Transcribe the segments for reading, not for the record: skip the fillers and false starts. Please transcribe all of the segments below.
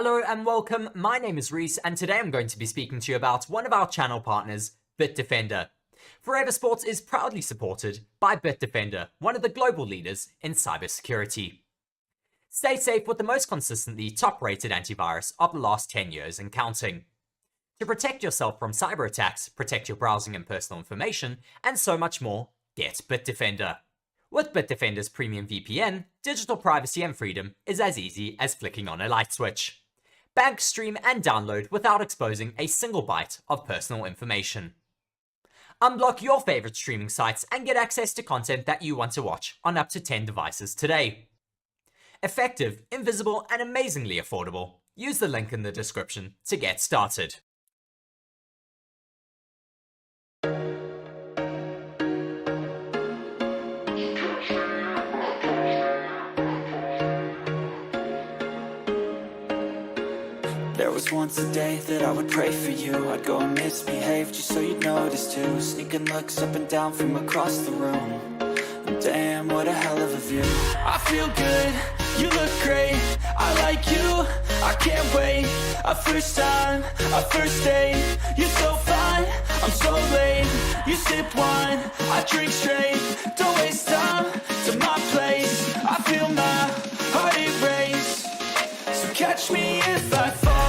Hello and welcome, my name is Reese and today I'm going to be speaking to you about one of our channel partners, BITDEFENDER. Forever Sports is proudly supported by BITDEFENDER, one of the global leaders in cybersecurity. Stay safe with the most consistently top-rated antivirus of the last 10 years and counting. To protect yourself from cyber attacks, protect your browsing and personal information, and so much more, get BITDEFENDER. With BITDEFENDER's premium VPN, digital privacy and freedom is as easy as flicking on a light switch. Bank, stream, and download without exposing a single byte of personal information. Unblock your favorite streaming sites and get access to content that you want to watch on up to 10 devices today. Effective, invisible, and amazingly affordable. Use the link in the description to get started. There was once a day that I would pray for you. I'd go and misbehave just so you'd notice too. Sneaking looks up and down from across the room. And damn, what a hell of a view. I feel good, you look great, I like you, I can't wait. A first time, a first date. You're so fine, I'm so late. You sip wine, I drink straight. Don't waste time to my place. I feel my heart erase. So catch me if I fall.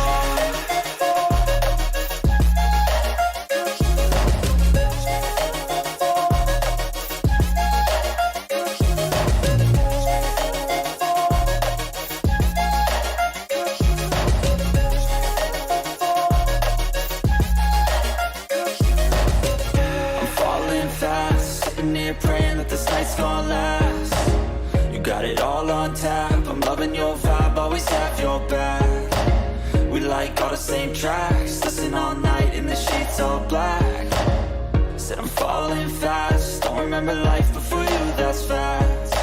Praying that this night's gonna last. You got it all on tap. I'm loving your vibe, always have your back. We like all the same tracks. Listen all night in the sheets all black. Said I'm falling fast. Don't remember life before you, that's fact.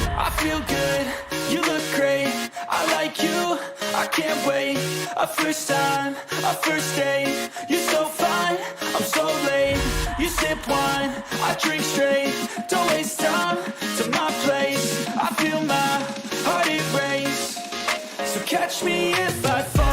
I feel good, you look great, I like you, I can't wait. A first time, a first date. You're so fine, I'm so late. You sip wine, I drink straight. Don't waste time to my place. I feel my heart erase. So catch me if I fall.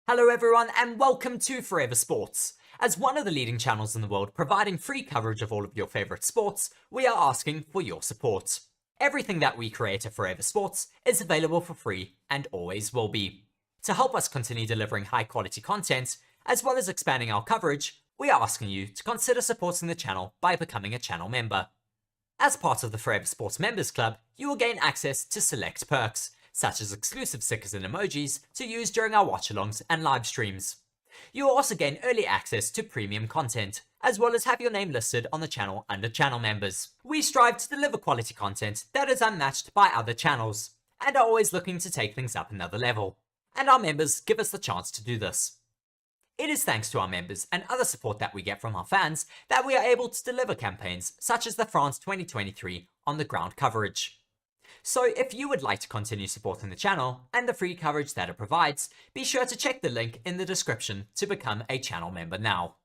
Hello everyone and welcome to Forever Sports. As one of the leading channels in the world providing free coverage of all of your favourite sports, we are asking for your support. Everything that we create at Forever Sports is available for free and always will be. To help us continue delivering high quality content, as well as expanding our coverage, we are asking you to consider supporting the channel by becoming a channel member. As part of the Forever Sports Members Club, you will gain access to select perks, such as exclusive stickers and emojis to use during our watch-alongs and live streams. You will also gain early access to premium content, as well as have your name listed on the channel under channel members. We strive to deliver quality content that is unmatched by other channels, and are always looking to take things up another level. And our members give us the chance to do this. It is thanks to our members and other support that we get from our fans that we are able to deliver campaigns such as the France 2023 on the ground coverage. So if you would like to continue supporting the channel and the free coverage that it provides, be sure to check the link in the description to become a channel member now.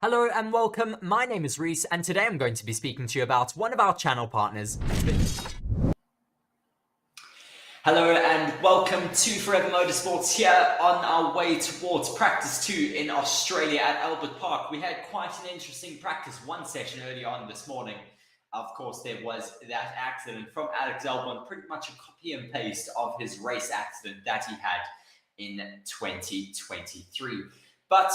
Hello and welcome, my name is Reese and today I'm going to be speaking to you about one of our channel partners. Hello and welcome to Forever Motorsports here on our way towards practice 2 in Australia at Albert Park. We had quite an interesting practice 1 session early on this morning. Of course, there was that accident from Alex Albon, pretty much a copy and paste of his race accident that he had in 2023. But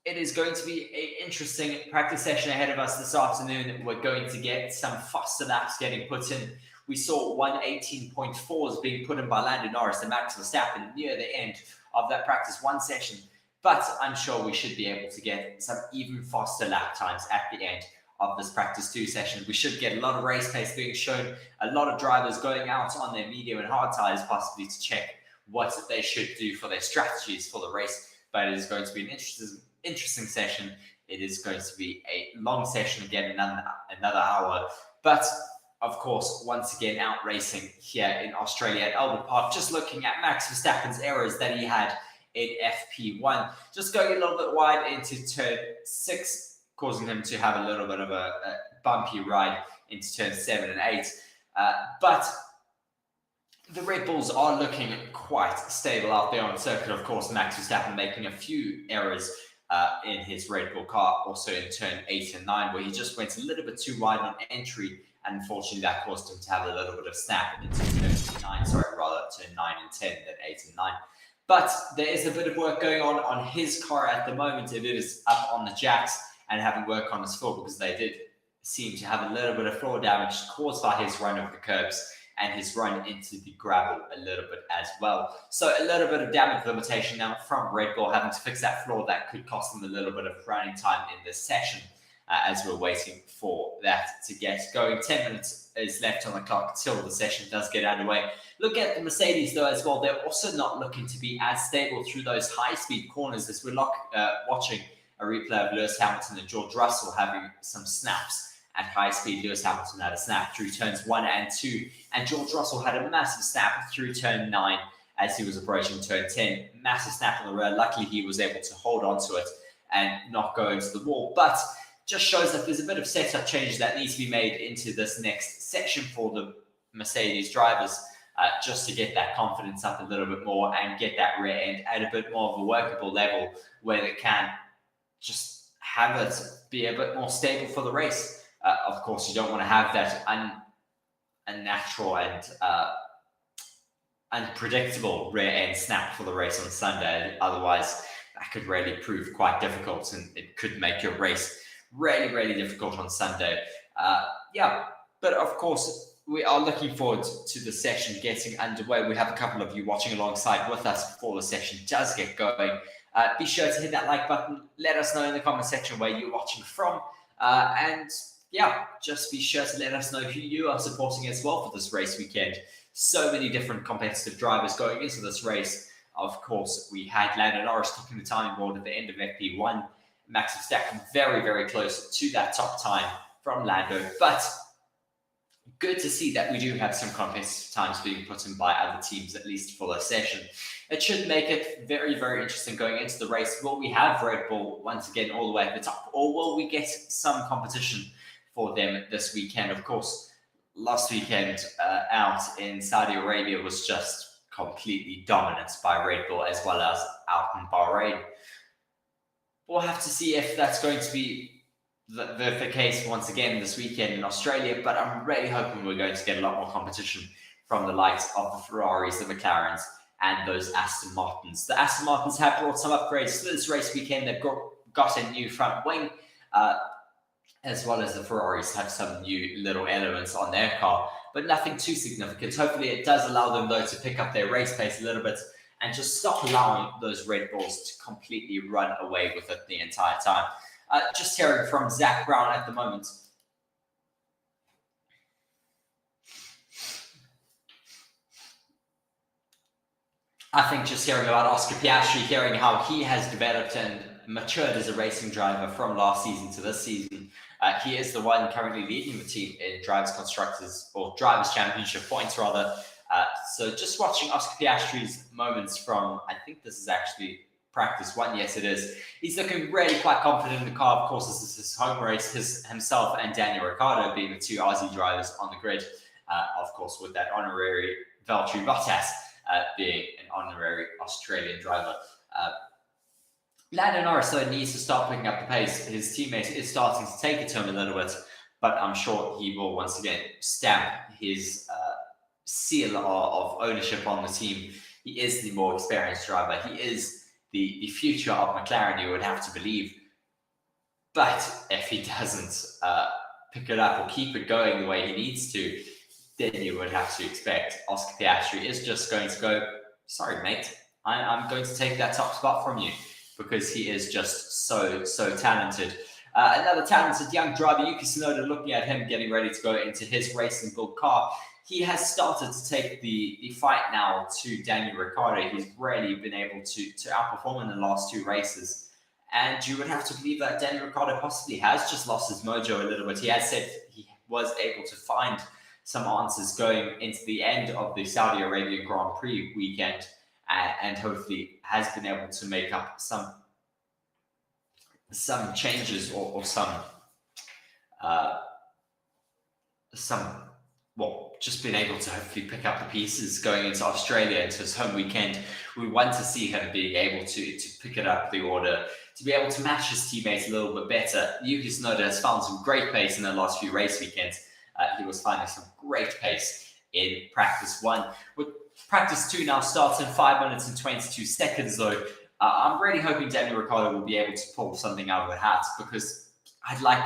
it is going to be an interesting practice session ahead of us this afternoon. We're going to get some faster laps getting put in. We saw 1:18.4s being put in by Lando Norris and Max Verstappen near the end of that practice 1 session. But I'm sure we should be able to get some even faster lap times at the end of this practice 2 session. We should get a lot of race pace being shown, a lot of drivers going out on their medium and hard tires possibly to check what they should do for their strategies for the race. But it is going to be an interesting session. It is going to be a long session again, another hour. But of course, once again, out racing here in Australia at Albert Park. Just looking at Max Verstappen's errors that he had in FP1. Just going a little bit wide into turn 6, causing him to have a little bit of a bumpy ride into turn 7 and 8. But the Red Bulls are looking quite stable out there on circuit. Of course, Max Verstappen making a few errors in his Red Bull car, also in turn 8 and 9, where he just went a little bit too wide on entry, and unfortunately that caused him to have a little bit of snap into turn 9, turn 9 and 10 than 8 and 9. But there is a bit of work going on his car at the moment. It is up on the jacks and having work on his floor, because they did seem to have a little bit of floor damage caused by his run over the curbs and his run into the gravel a little bit as well. So a little bit of damage limitation now from Red Bull, having to fix that floor. That could cost them a little bit of running time in this session as we're waiting for that to get going. 10 minutes is left on the clock till the session does get underway. Look at the Mercedes though as well. They're also not looking to be as stable through those high-speed corners as we're watching a replay of Lewis Hamilton and George Russell having some snaps. At high speed, Lewis Hamilton had a snap through turns 1 and 2, and George Russell had a massive snap through turn 9 as he was approaching turn 10. Massive snap on the rear. Luckily, he was able to hold on to it and not go into the wall. But just shows that there's a bit of setup changes that needs to be made into this next section for the Mercedes drivers, just to get that confidence up a little bit more and get that rear end at a bit more of a workable level where they can just have it be a bit more stable for the race. Of course, you don't want to have that unnatural and unpredictable rear end snap for the race on Sunday. Otherwise, that could really prove quite difficult, and it could make your race really, really difficult on Sunday. But of course, we are looking forward to the session getting underway. We have a couple of you watching alongside with us before the session does get going. Be sure to hit that like button. Let us know in the comment section where you're watching from. Just be sure to let us know who you are supporting as well for this race weekend. So many different competitive drivers going into this race. Of course, we had Lando Norris taking the timing board at the end of FP1. Max Verstappen very, very close to that top time from Lando. But good to see that we do have some competitive times being put in by other teams, at least for the session. It should make it very, very interesting going into the race. Will we have Red Bull once again all the way at the top, or will we get some competition for them this weekend? Of course, last weekend out in Saudi Arabia was just completely dominant by Red Bull, as well as out in Bahrain. We'll have to see if that's going to be the case once again this weekend in Australia, but I'm really hoping we're going to get a lot more competition from the likes of the Ferraris, the McLarens, and those Aston Martins. The Aston Martins have brought some upgrades to this race weekend. They've got a new front wing, as well as the Ferraris have some new little elements on their car, but nothing too significant. Hopefully it does allow them, though, to pick up their race pace a little bit and just stop allowing those Red Bulls to completely run away with it the entire time. Just hearing from Zach Brown at the moment. I think just hearing about Oscar Piastri, hearing how he has developed and matured as a racing driver from last season to this season. He is the one currently leading the team in Drivers' Championship points, rather. So just watching Oscar Piastri's moments from, I think this is actually practice one. Yes, it is. He's looking really quite confident in the car. Of course, this is his home race. Himself and Daniel Ricciardo being the two Aussie drivers on the grid. Of course, with that honorary Valtteri Bottas being an honorary Australian driver. Lando Norris, though, needs to start picking up the pace. His teammate is starting to take it to him a little bit, but I'm sure he will once again stamp his seal of ownership on the team. He is the more experienced driver. He is the future of McLaren, you would have to believe. But if he doesn't pick it up or keep it going the way he needs to, then you would have to expect Oscar Piastri is just going to go, sorry, mate, I'm going to take that top spot from you, because he is just so talented. Another talented young driver, Yuki Tsunoda, looking at him getting ready to go into his racing build car. He has started to take the fight now to Daniel Ricciardo. He's really been able to outperform in the last two races. And you would have to believe that Daniel Ricciardo possibly has just lost his mojo a little bit. He has said he was able to find some answers going into the end of the Saudi Arabia Grand Prix weekend, and hopefully has been able to make up some changes or just being able to hopefully pick up the pieces going into Australia, into his home weekend. We want to see him being able to pick it up the order, to be able to match his teammates a little bit better. Yuki Tsunoda has found some great pace in the last few race weekends. He was finding some great pace in practice one. With practice two now starts in 5 minutes and 22 seconds, though. I'm really hoping Daniel Ricciardo will be able to pull something out of the hat, because I'd like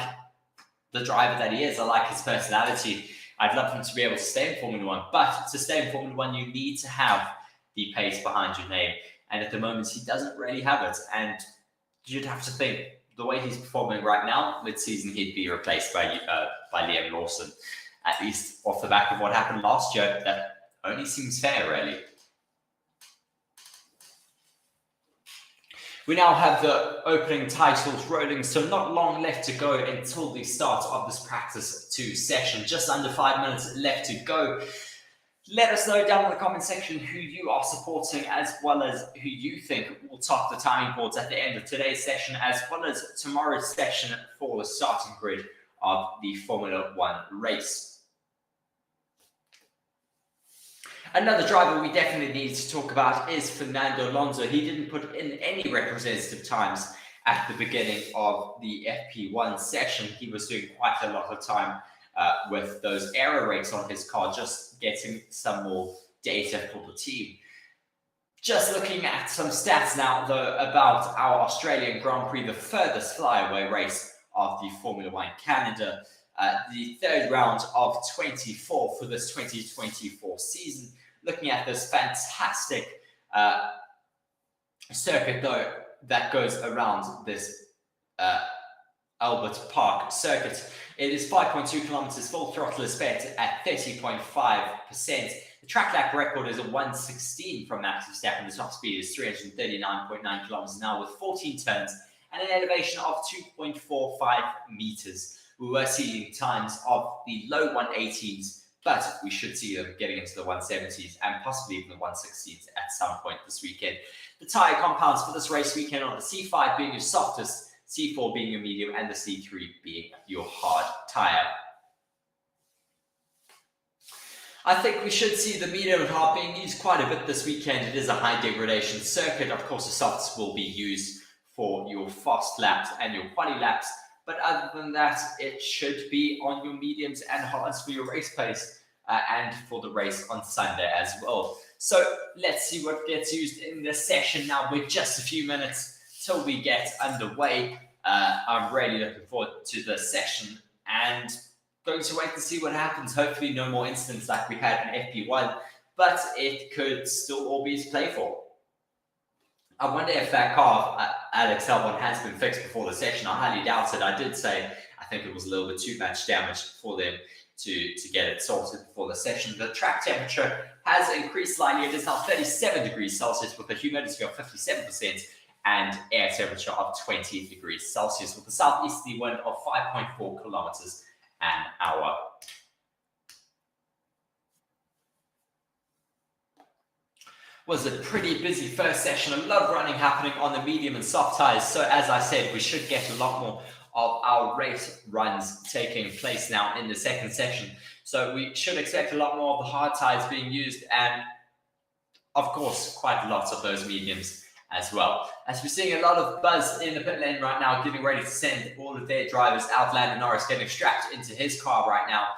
the driver that he is. I like his personality. I'd love him to be able to stay in Formula One, but to stay in Formula One, you need to have the pace behind your name. And at the moment, he doesn't really have it. And you'd have to think, the way he's performing right now, mid-season, he'd be replaced by Liam Lawson. At least off the back of what happened last year, that only seems fair, really. We now have the opening titles rolling, so not long left to go until the start of this practice 2 session. Just under 5 minutes left to go. Let us know down in the comment section who you are supporting, as well as who you think will top the timing boards at the end of today's session, as well as tomorrow's session for the starting grid of the Formula One race. Another driver we definitely need to talk about is Fernando Alonso. He didn't put in any representative times at the beginning of the FP1 session. He was doing quite a lot of time with those error rates on his car, just getting some more data for the team. Just looking at some stats now, though, about our Australian Grand Prix, the furthest flyaway race of the Formula One calendar. The third round of 24 for this 2024 season. Looking at this fantastic circuit, though, that goes around this Albert Park circuit. It is 5.2 kilometers, full throttle is set at 30.5%. The track lap record is a 1:16 from Max Verstappen. The top speed is 339.9 kilometers an hour with 14 turns and an elevation of 2.45 meters. We were seeing times of the low 118s, but we should see them getting into the 170s and possibly even the 160s at some point this weekend. The tyre compounds for this race weekend are the C5 being your softest, C4 being your medium, and the C3 being your hard tyre. I think we should see the medium and hard being used quite a bit this weekend. It is a high degradation circuit. Of course, the softs will be used for your fast laps and your quali laps. But other than that, it should be on your mediums and hards for your race pace and for the race on Sunday as well. So let's see what gets used in this session now. With just a few minutes till we get underway. I'm really looking forward to the session and going to wait to see what happens. Hopefully no more incidents like we had in FP1, but it could still all be to play for. I wonder if that car, Alex Albon, has been fixed before the session. I highly doubt it. I did say I think it was a little bit too much damage for them to get it sorted before the session. The track temperature has increased slightly. It is now 37 degrees Celsius with a humidity of 57% and air temperature of 20 degrees Celsius with a southeasterly wind of 5.4 kilometers an hour. Was a pretty busy first session, a lot of running happening on the medium and soft tyres. So as I said, we should get a lot more of our race runs taking place now in the second session. So we should expect a lot more of the hard tyres being used, and of course, quite a lot of those mediums as well. As we're seeing a lot of buzz in the pit lane right now, getting ready to send all of their drivers out. Lando Norris getting strapped into his car right now.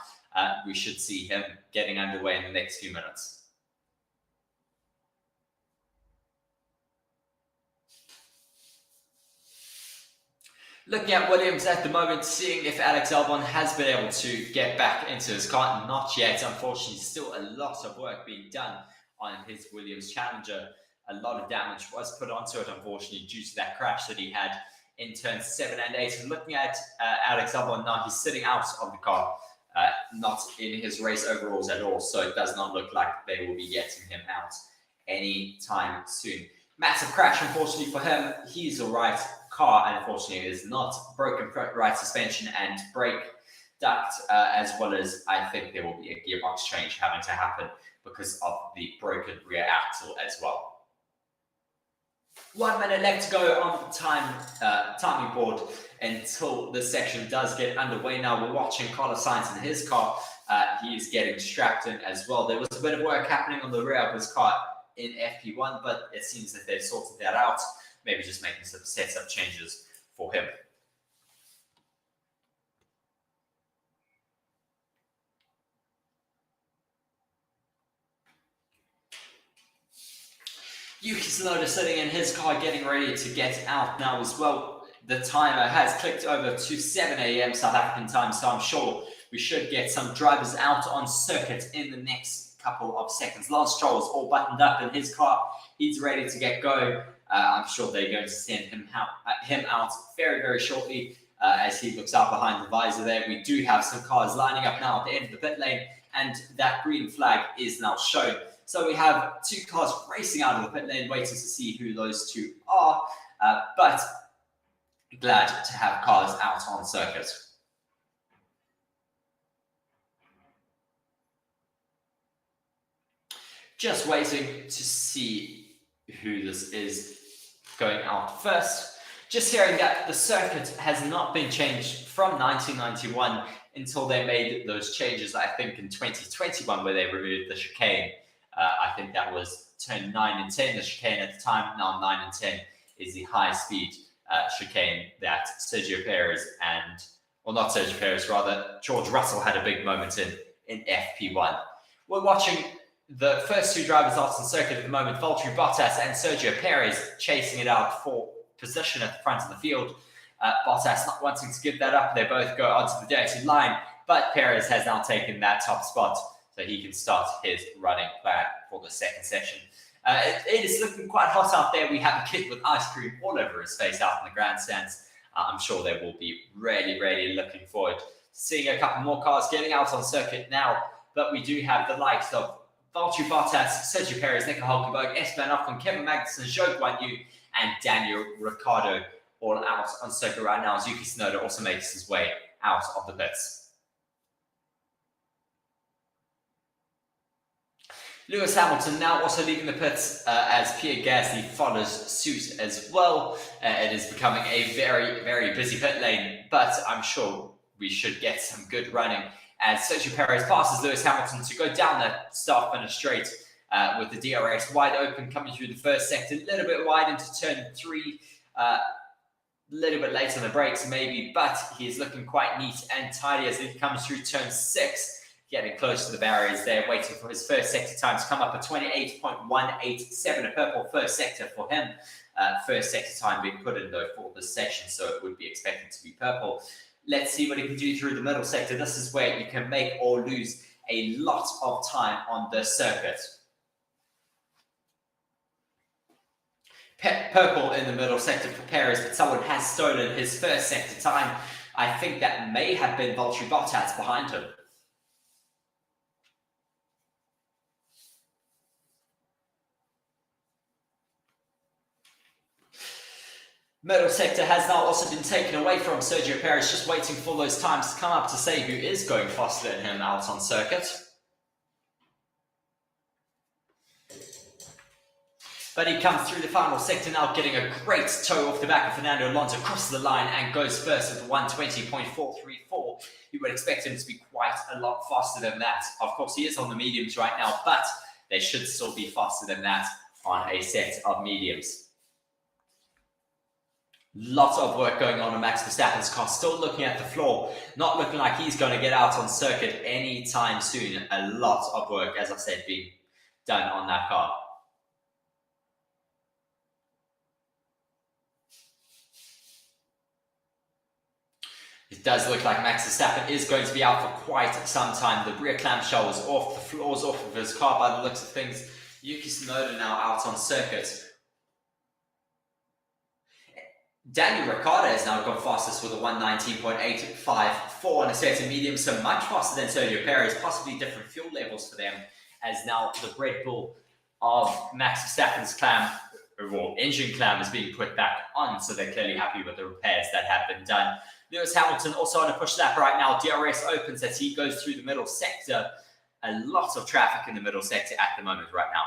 We should see him getting underway in the next few minutes. Looking at Williams at the moment, seeing if Alex Albon has been able to get back into his car. Not yet, unfortunately. Still a lot of work being done on his Williams Challenger. A lot of damage was put onto it, unfortunately, due to that crash that he had in turns 7 and 8. Looking at Alex Albon now, he's sitting out of the car, not in his race overalls at all, so it does not look like they will be getting him out anytime soon. Massive crash, unfortunately for him. He's all right. Car, unfortunately, is not broken right suspension and brake duct, as well as I think there will be a gearbox change having to happen because of the broken rear axle as well. 1 minute left to go on the timing board until the section does get underway. Now we're watching Carlos Sainz in his car. He's getting strapped in as well. There was a bit of work happening on the rear of his car in FP1, but it seems that they've sorted that out. Maybe just making some setup changes for him. Yuki Tsunoda sitting in his car, getting ready to get out now as well. The timer has clicked over to 7 a.m. South African time, so I'm sure we should get some drivers out on circuit in the next couple of seconds. Lance Stroll is all buttoned up in his car. He's ready to get going. I'm sure they're going to send him out very, very shortly as he looks out behind the visor there. We do have some cars lining up now at the end of the pit lane, and that green flag is now shown. So we have 2 cars racing out of the pit lane, waiting to see who those 2 are, but glad to have cars out on circuit. Just waiting to see who this is going out first. Just hearing that the circuit has not been changed from 1991 until they made those changes, I think, in 2021, where they removed the chicane. I think that was turn 9 and 10, the chicane at the time. Now 9 and 10 is the high-speed chicane that Sergio Perez and, well, not Sergio Perez, rather, George Russell had a big moment in FP1. We're watching the first 2 drivers out on circuit at the moment, Valtteri Bottas and Sergio Perez, chasing it out for position at the front of the field. Bottas not wanting to give that up. They both go onto the dirty line, but Perez has now taken that top spot so he can start his running plan for the second session. It is looking quite hot out there. We have a kid with ice cream all over his face out in the grandstands. I'm sure they will be really, really looking forward to seeing a couple more cars getting out on circuit now, but we do have the likes of Valtteri Bottas, Sergio Perez, Nico Hulkenberg, Esteban Ocon, Kevin Magnussen, Zhou Guanyu, and Daniel Ricciardo all out on circuit right now as Yuki Tsunoda also makes his way out of the pits. Lewis Hamilton now also leaving the pits as Pierre Gasly follows suit as well. It is becoming a very, very busy pit lane, but I'm sure we should get some good running as Sergio Perez passes Lewis Hamilton to go down that start-finish straight with the DRS wide open, coming through the first sector, a little bit wide into turn 3, a little bit late on the brakes maybe, but he is looking quite neat and tidy as he comes through turn 6, getting close to the barriers there, waiting for his first sector time to come up at 28.187, a purple first sector for him. First sector time being put in though for this section, so it would be expected to be purple. Let's see what he can do through the middle sector. This is where you can make or lose a lot of time on the circuit. Purple in the middle sector for Perez, but someone has stolen his first sector time. I think that may have been Valtteri Bottas behind him. Middle sector has now also been taken away from Sergio Perez, just waiting for those times to come up to say who is going faster than him out on circuit. But he comes through the final sector now, getting a great toe off the back of Fernando Alonso, crosses the line and goes first with 120.434. You would expect him to be quite a lot faster than that. Of course, he is on the mediums right now, but they should still be faster than that on a set of mediums. Lots of work going on in Max Verstappen's car, still looking at the floor, not looking like he's going to get out on circuit anytime soon. A lot of work, as I said, being done on that car. It does look like Max Verstappen is going to be out for quite some time. The rear clamshell was off, the floor's off of his car by the looks of things. Yuki Tsunoda now out on circuit. Daniel Ricciardo has now gone fastest with a 119.854 on a set of medium, so much faster than Sergio Perez, possibly different fuel levels for them, as now the Red Bull of Max Verstappen's engine clam is being put back on, so they're clearly happy with the repairs that have been done. Lewis Hamilton also on a push lap right now. DRS opens as he goes through the middle sector. A lot of traffic in the middle sector at the moment right now.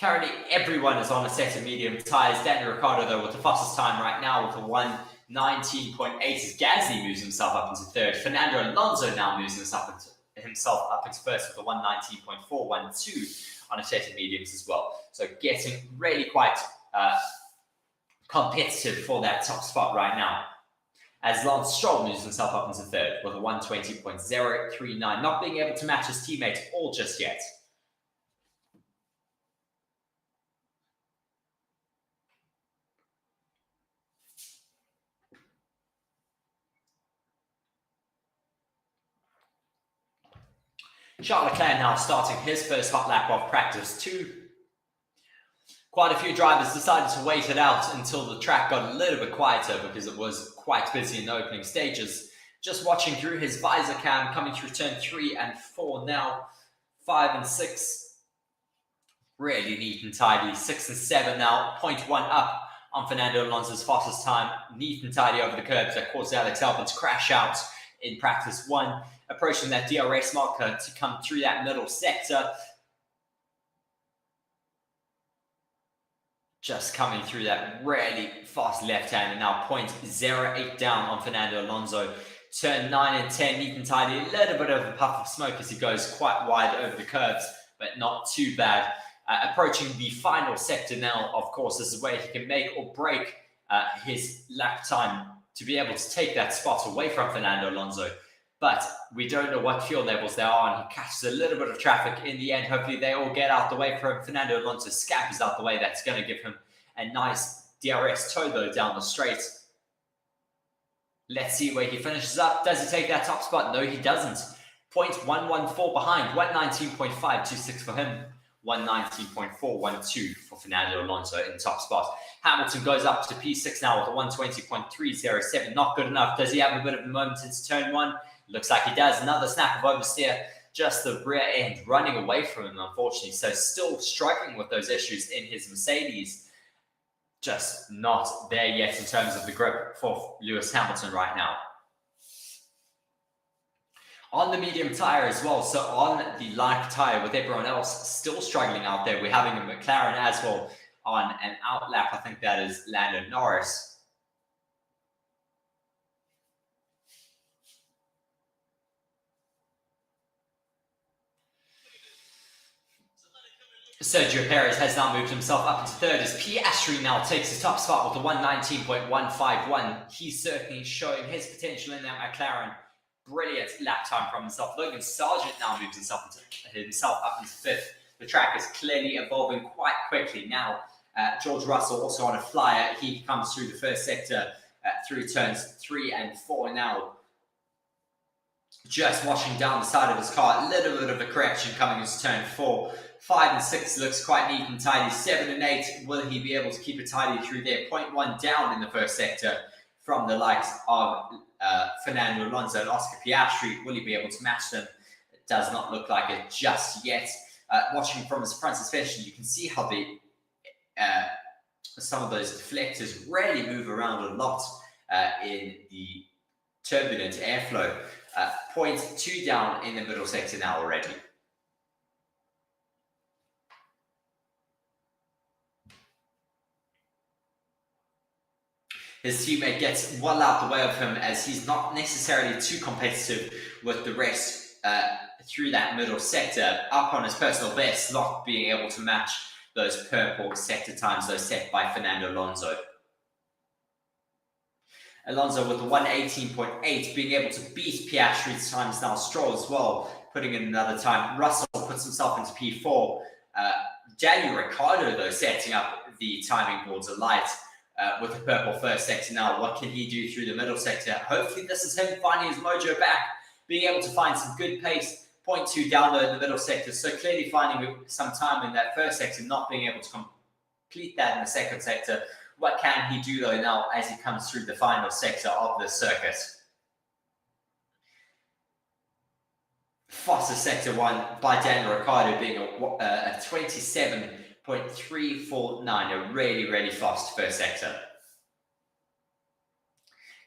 Currently, everyone is on a set of medium tyres. Daniel Ricciardo, though, with the fastest time right now with a 119.8 as Gasly moves himself up into third. Fernando Alonso now moves himself up into first with a 119.412 on a set of mediums as well. So getting really quite competitive for that top spot right now. As Lance Stroll moves himself up into third with a 120.039, not being able to match his teammates all just yet. Charles Leclerc now starting his first hot lap of practice 2. Quite a few drivers decided to wait it out until the track got a little bit quieter because it was quite busy in the opening stages. Just watching through his visor cam coming through turn 3 and 4 now. 5 and 6. Really neat and tidy. 6 and 7 now. 0.1 up on Fernando Alonso's fastest time. Neat and tidy over the curbs that caused Alex Albon to crash out in practice 1. Approaching that DRS marker to come through that middle sector. Just coming through that really fast left hand and now 0.08 down on Fernando Alonso. Turn 9 and 10, neat and tidy. A little bit of a puff of smoke as he goes quite wide over the curves, but not too bad. Approaching the final sector now, of course, this is where he can make or break his lap time to be able to take that spot away from Fernando Alonso. But we don't know what fuel levels they are, and he catches a little bit of traffic in the end. Hopefully they all get out the way for him. Fernando Alonso's scap is out the way. That's going to give him a nice DRS toe, though, down the straight. Let's see where he finishes up. Does he take that top spot? No, he doesn't. 0.114 behind. 119.526 for him. 119.412 for Fernando Alonso in top spot. Hamilton goes up to P6 now with a 120.307. Not good enough. Does he have a bit of a moment into turn 1? Looks like he does. Another snap of oversteer. Just the rear end running away from him, unfortunately. So still struggling with those issues in his Mercedes. Just not there yet in terms of the grip for Lewis Hamilton right now. On the medium tyre as well. So on the light tyre with everyone else still struggling out there. We're having a McLaren as well on an out lap. I think that is Lando Norris. Sergio Perez has now moved himself up into third as Piastri now takes his top spot with a 119.151. He's certainly showing his potential in that McLaren. Brilliant lap time from himself. Logan Sargent now moves himself up into fifth. The track is clearly evolving quite quickly now. George Russell also on a flyer. He comes through the first sector through turns 3 and 4 now. Just washing down the side of his car. A little bit of a correction coming into turn 4. 5 and 6 looks quite neat and tidy. 7 and 8, will he be able to keep it tidy through there? 0.1 down in the first sector from the likes of Fernando Alonso and Oscar Piastri. Will he be able to match them? It does not look like it just yet. Watching from his front suspension, you can see how some of those deflectors really move around a lot in the turbulent airflow. 0.2 down in the middle sector now already. His teammate gets well out the way of him as he's not necessarily too competitive with the rest through that middle sector. Up on his personal best, not being able to match those purple sector times, those set by Fernando Alonso. Alonso with the 1:18.8, being able to beat Piastri's times now. Stroll as well, putting in another time. Russell puts himself into P4. Daniel Ricciardo, though, setting up the timing boards alight with the purple first sector now. What can he do through the middle sector? Hopefully this is him finding his mojo back, being able to find some good pace. 0.2 down low in the middle sector, so clearly finding some time in that first sector, not being able to complete that in the second sector. What can he do, though, now as he comes through the final sector of the circuit? Fastest sector one by Daniel Ricciardo being a 27.349, a really, really fast first sector.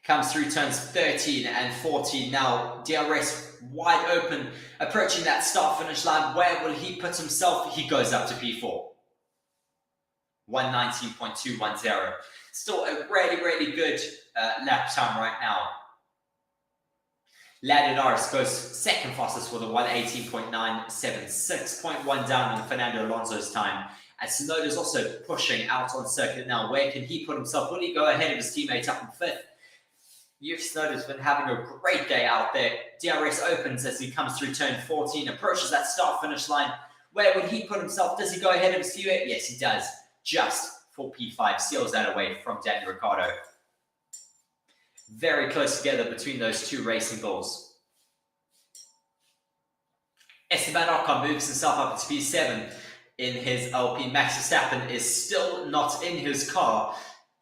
Comes through turns 13 and 14 now. DRS wide open, approaching that start-finish line. Where will he put himself? He goes up to P4. 1:19.210. Still a really, really good lap time right now. Lando Norris goes second fastest with a 1:18.976, 0.1 down on Fernando Alonso's time. And Tsunoda's also pushing out on circuit now. Where can he put himself? Will he go ahead of his teammate up in fifth? Tsunoda's been having a great day out there. DRS opens as he comes through turn 14, approaches that start-finish line. Where would he put himself? Does he go ahead of his teammate? Yes, he does. Just for P5, seals that away from Daniel Ricciardo. Very close together between those two racing bulls. Esteban Ocon moves himself up to P7 in his LP. Max Verstappen is still not in his car.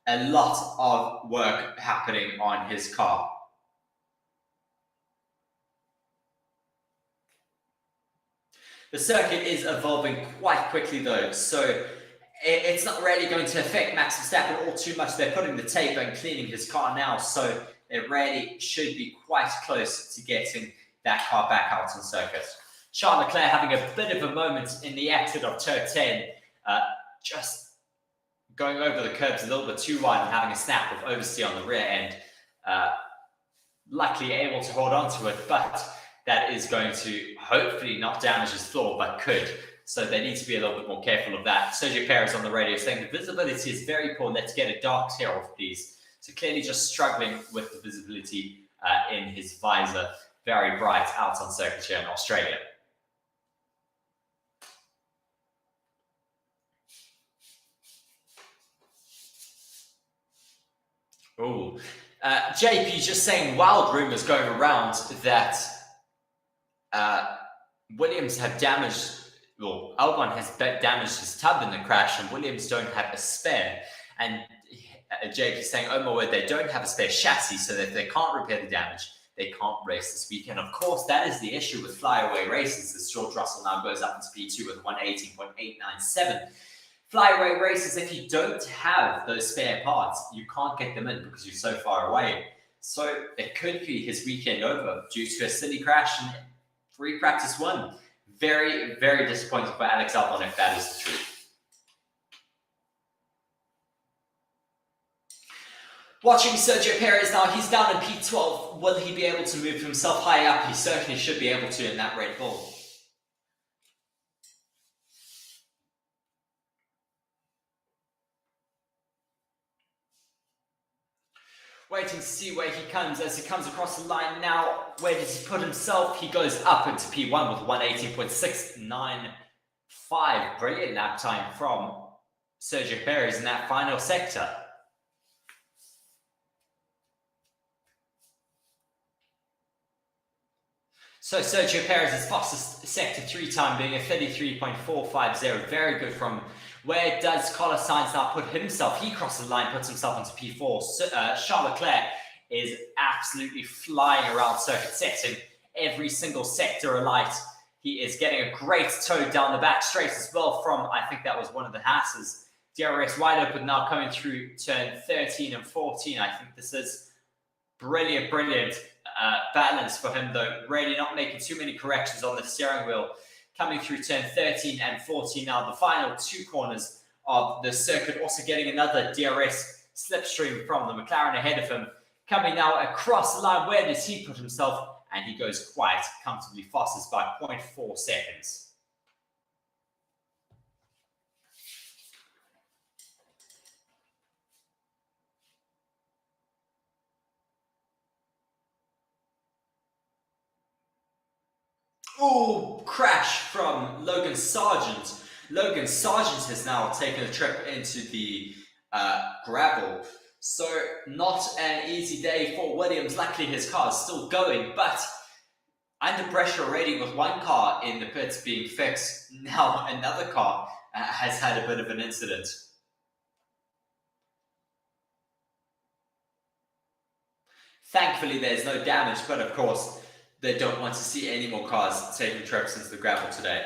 A lot of work happening on his car. The circuit is evolving quite quickly though, so it's not really going to affect Max Verstappen all too much. They're putting the tape and cleaning his car now, so it really should be quite close to getting that car back out on circuit. Charles Leclerc having a bit of a moment in the exit of turn 10, just going over the curbs a little bit too wide and having a snap of oversteer on the rear end. Luckily able to hold on to it, but that is going to hopefully not damage his floor, but could. So they need to be a little bit more careful of that. Sergio Perez on the radio saying the visibility is very poor. Let's get a dark tear off, please. So clearly just struggling with the visibility in his visor. Very bright out on circuit here in Australia. Oh, JP just saying wild rumors going around that Williams have damaged, well, Albon has damaged his tub in the crash and Williams don't have a spare. And JP saying, oh my word, they don't have a spare chassis, so that they can't repair the damage. They can't race this weekend. Of course, that is the issue with flyaway races. As George Russell now goes up into P2 with 1:18.897. Flyaway races, if you don't have those spare parts, you can't get them in because you're so far away. So it could be his weekend over due to a silly crash in free practice one. Very, very disappointing for Alex Albon if that is the truth. Watching Sergio Perez now, he's down in P12. Will he be able to move himself high up? He certainly should be able to in that Red Bull. Waiting to see where he comes as he comes across the line now. Where does he put himself? He goes up into P1 with 1:18.695. Brilliant lap time from Sergio Perez in that final sector. So Sergio Perez's fastest sector 3 time being a 33.450. Very good from where does Carlos Sainz now put himself? He crosses the line, puts himself into P4. Charles Leclerc is absolutely flying around circuit, setting every single sector alight. He is getting a great toe down the back straight as well from, I think that was one of the Haas's. DRS wide open now coming through turn 13 and 14. I think this is brilliant balance for him though. Really not making too many corrections on the steering wheel. Coming through turn 13 and 14 now, the final 2 corners of the circuit, also getting another DRS slipstream from the McLaren ahead of him. Coming now across the line, where does he put himself? And he goes quite comfortably fastest by 0.4 seconds. Oh, crash from Logan Sargent. Logan Sargent has now taken a trip into the gravel. So not an easy day for Williams. Luckily his car is still going, but under pressure already with one car in the pits being fixed. Now another car has had a bit of an incident. Thankfully there's no damage, but of course they don't want to see any more cars taking trips into the gravel today.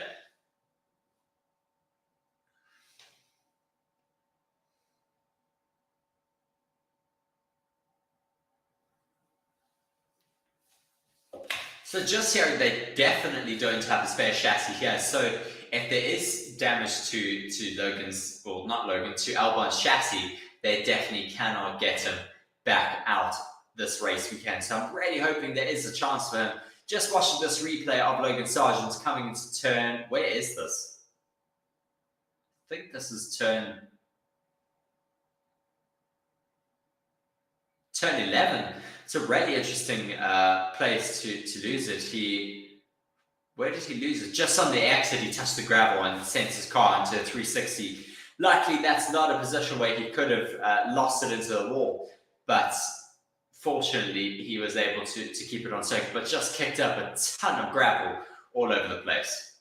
So just here, they definitely don't have a spare chassis here. So if there is damage to Logan's, well, not Logan, to Albon's chassis, they definitely cannot get him back out this race weekend. So I'm really hoping there is a chance for him. Just watching this replay of Logan Sargent coming into turn, where is this? I think this is turn 11. It's a really interesting place to lose it. Where did he lose it? Just on the exit, he touched the gravel and sent his car into a 360. Luckily, that's not a position where he could have lost it into the wall, but fortunately, he was able to keep it on circuit, but just kicked up a ton of gravel all over the place.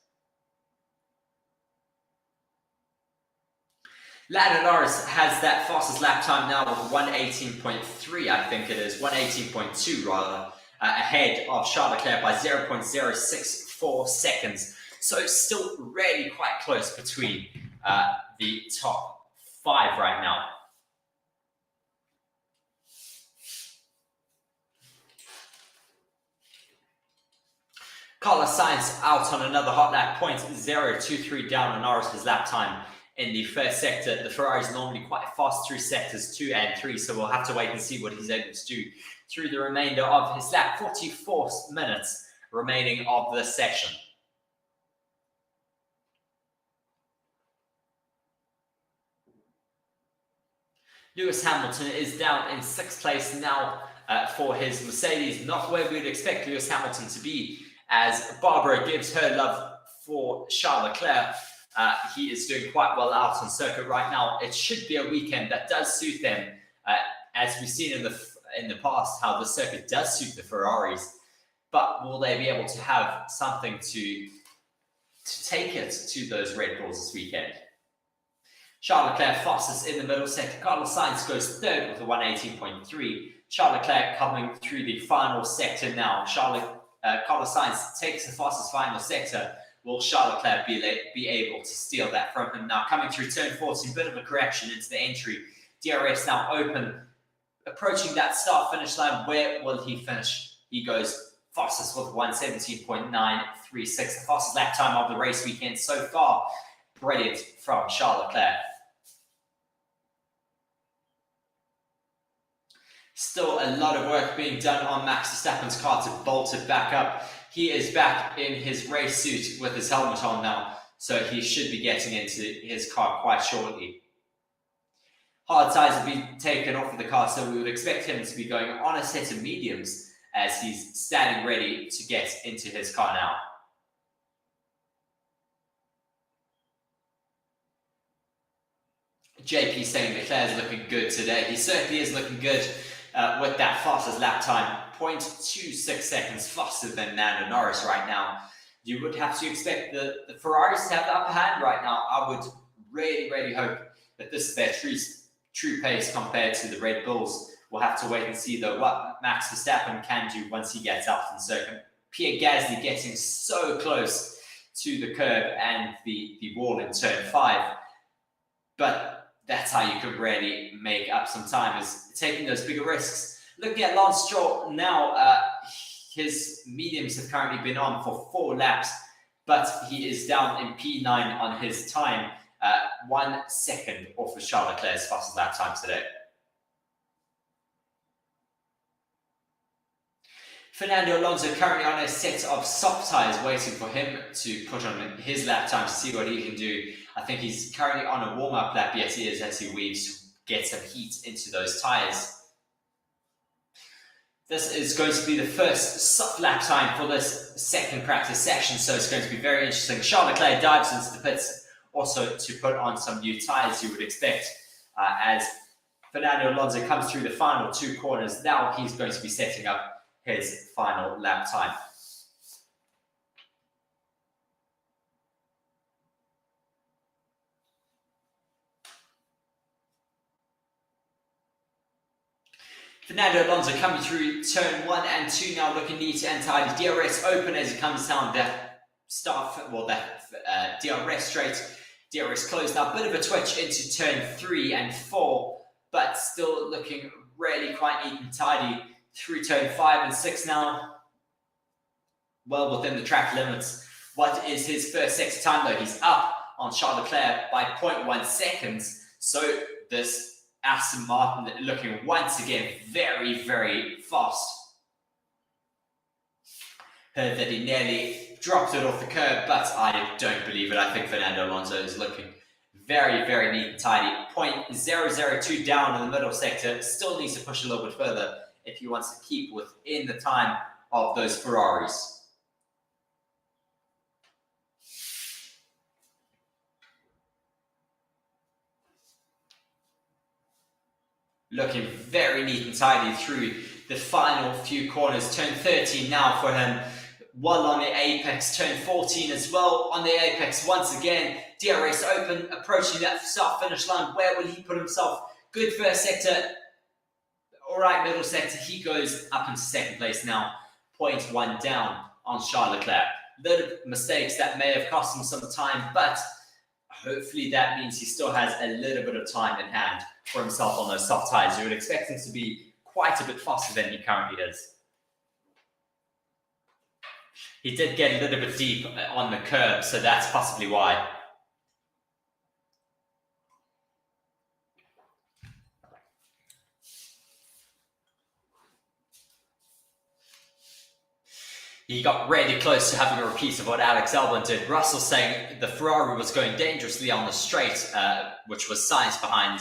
Lando Norris has that fastest lap time now with 1:18.3, I think it is, 1:18.2 rather, ahead of Charles Leclerc by 0.064 seconds. So still really quite close between the top 5 right now. Carlos Sainz out on another hot lap, 0.023 down on Norris's lap time in the first sector. The Ferrari is normally quite fast through sectors 2 and 3, so we'll have to wait and see what he's able to do through the remainder of his lap. 44 minutes remaining of this session. Lewis Hamilton is down in 6th place now for his Mercedes, not where we'd expect Lewis Hamilton to be, as Barbara gives her love for Charles Leclerc. He is doing quite well out on circuit right now. It should be a weekend that does suit them, as we've seen in the past how the circuit does suit the Ferraris. But will they be able to have something to take it to those Red Bulls this weekend? Charles Leclerc fastest in the middle sector. Carlos Sainz goes 3rd with a 1:18.3. Charles Leclerc coming through the final sector now. Carlos Sainz takes the fastest final sector. Will Charles Leclerc be able to steal that from him now? Coming through turn 14, bit of a correction into the entry. DRS now open, approaching that start-finish line. Where will he finish? He goes fastest with 1:17.936, the fastest lap time of the race weekend so far. Brilliant from Charles Leclerc. Still a lot of work being done on Max Verstappen's car to bolt it back up. He is back in his race suit with his helmet on now, so he should be getting into his car quite shortly. Hard tires have been taken off of the car, so we would expect him to be going on a set of mediums as he's standing ready to get into his car now. JP saying Leclerc is looking good today. He certainly is looking good with that fastest lap time. 0.26 seconds faster than Lando Norris right now. You would have to expect the Ferraris to have the upper hand right now. I would really, really hope that this is their true pace compared to the Red Bulls. We'll have to wait and see, though, what Max Verstappen can do once he gets out on the circuit. Pierre Gasly getting so close to the curb and the wall in turn 5. But that's how you could really make up some time, is taking those bigger risks. Looking at Lance Stroll now, his mediums have currently been on for 4 laps, but he is down in P9 on his time, 1 second off of Charles Leclerc's fastest lap time today. Fernando Alonso currently on a set of soft tyres, waiting for him to put on his lap time to see what he can do. I think he's currently on a warm-up lap, yes he is, as he weaves to get some heat into those tyres. This is going to be the first soft lap time for this second practice section, so it's going to be very interesting. Charles Leclerc dives into the pits also to put on some new tyres, you would expect, as Fernando Alonso comes through the final 2 corners. Now he's going to be setting up his final lap time. Fernando Alonso coming through turn 1 and 2 now, looking neat and tidy. DRS open as he comes down that DRS straight. DRS closed now, bit of a twitch into turn 3 and 4, but still looking really quite neat and tidy through turn 5 and 6 now. Well within the track limits. What is his first sector time though? He's up on Charles Leclerc by 0.1 seconds. So this Aston Martin looking once again very, very fast. Heard that he nearly dropped it off the curb, but I don't believe it. I think Fernando Alonso is looking very, very neat and tidy. 0.002 down in the middle sector. Still needs to push a little bit further if he wants to keep within the time of those Ferraris. Looking very neat and tidy through the final few corners. Turn 13 now for him. Well on the apex. Turn 14 as well on the apex. Once again, DRS open, approaching that start finish line. Where will he put himself? Good first sector. All right, middle sector. He goes up into second place now. 0.1 down on Charles Leclerc. Little mistakes that may have cost him some time, but hopefully that means he still has a little bit of time in hand for himself on those soft tyres. You would expect him to be quite a bit faster than he currently is. He did get a little bit deep on the curb, so that's possibly why. He got really close to having a repeat of what Alex Albon did. Russell saying the Ferrari was going dangerously on the straight, which was science behind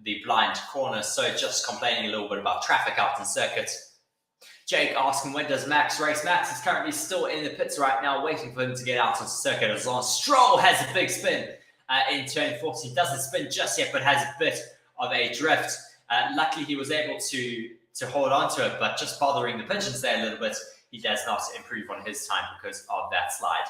the blind corner, so just complaining a little bit about traffic out in circuit. Jake asking when does Max race? Max is currently still in the pits right now, waiting for him to get out on circuit. As long as Stroll has a big spin in turn 14. Doesn't spin just yet, but has a bit of a drift. Luckily, he was able to hold on to it, but just bothering the pigeons there a little bit. He does not improve on his time because of that slide.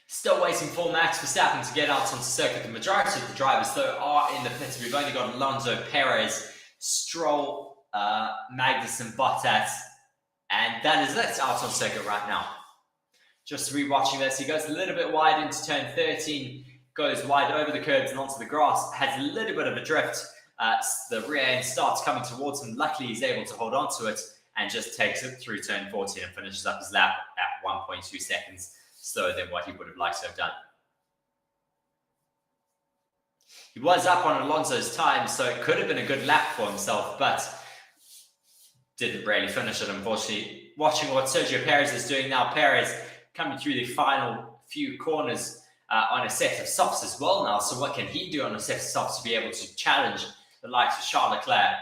Still waiting for Max Verstappen to get out onto circuit. The majority of the drivers, though, are in the pits. We've only got Alonso, Perez, Stroll, Magnussen, Bottas, and that is it out on circuit right now. Just rewatching this, he goes a little bit wide into turn 13, goes wide over the curbs and onto the grass, has a little bit of a drift. The rear end starts coming towards him. Luckily, he's able to hold on to it and just takes it through turn 14 and finishes up his lap at 1.2 seconds slower than what he would have liked to have done. He was up on Alonso's time, so it could have been a good lap for himself, but didn't really finish it, unfortunately. Watching what Sergio Perez is doing now. Perez coming through the final few corners on a set of softs as well now. So what can he do on a set of softs to be able to challenge the likes of Charles Leclerc?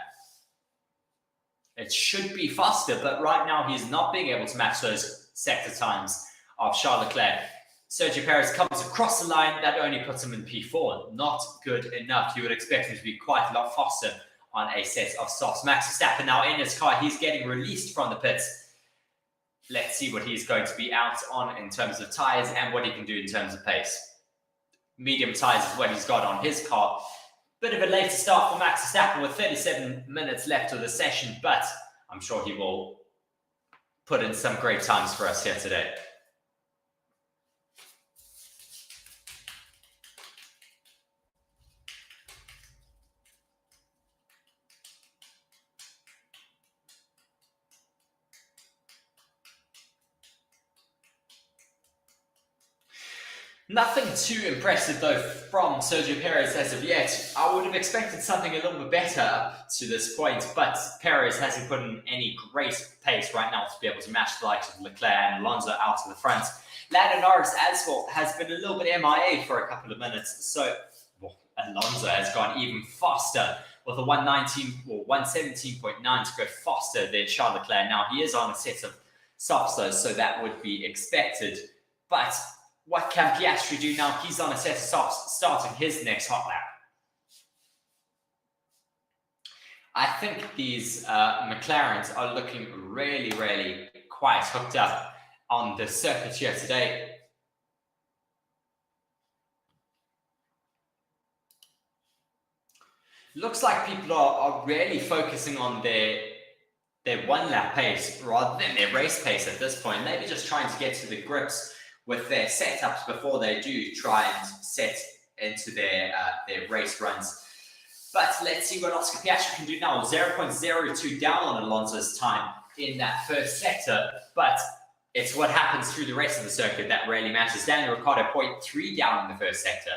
It should be faster, but right now he's not being able to match those sector times of Charles Leclerc. Sergio Perez comes across the line. That only puts him in P4. Not good enough. You would expect him to be quite a lot faster on a set of softs. Max Verstappen now in his car. He's getting released from the pits. Let's see what he's going to be out on in terms of tyres and what he can do in terms of pace. Medium tyres is what he's got on his car. Bit of a later start for Max Verstappen with 37 minutes left of the session, but I'm sure he will put in some great times for us here today. Nothing too impressive though from Sergio Perez as of yet. I would have expected something a little bit better up to this point, but Perez hasn't put in any great pace right now to be able to match the likes of Leclerc and Alonso out to the front. Lando Norris as well has been a little bit MIA for a couple of minutes, so Alonso has gone even faster with a 119 or 117.9 to go faster than Charles Leclerc. Now he is on a set of softs though, so that would be expected, but what can Piastri do now? He's on a set of softs starting his next hot lap. I think these McLarens are looking really, really quite hooked up on the circuit here today. Looks like people are really focusing on their one lap pace rather than their race pace at this point. Maybe just trying to get to the grips with their setups before they do try and set into their race runs. But let's see what Oscar Piastri can do now. 0.02 down on Alonso's time in that first sector, but it's what happens through the rest of the circuit that really matters. Daniel Ricciardo 0.3 down in the first sector.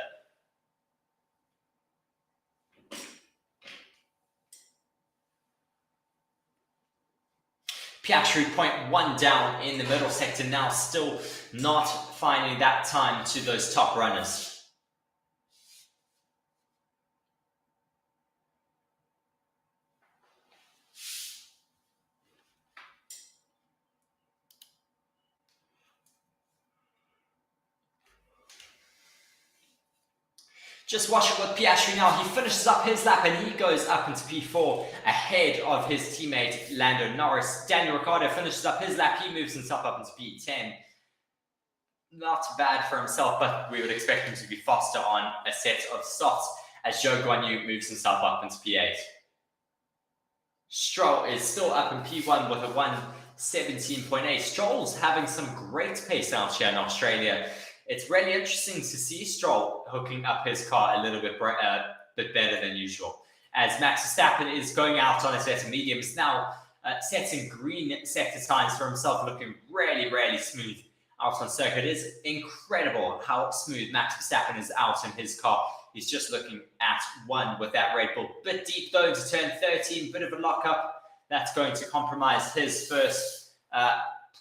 Piastri 0.1 down in the middle sector now, still not finding that time to those top runners. Just watch it with Piastri now. He finishes up his lap and he goes up into P4 ahead of his teammate Lando Norris. Daniel Ricciardo finishes up his lap. He moves himself up into P10. Not bad for himself, but we would expect him to be faster on a set of softs as Zhou Guanyu moves himself up into P8. Stroll is still up in P1 with a 117.8. Stroll's having some great pace out here in Australia. It's really interesting to see Stroll hooking up his car a little bit better than usual. As Max Verstappen is going out on a set of mediums now, setting green sector times for himself, looking really, really smooth out on circuit. It is incredible how smooth Max Verstappen is out in his car. He's just looking at one with that Red Bull. Bit deep though into turn 13, bit of a lockup. That's going to compromise his first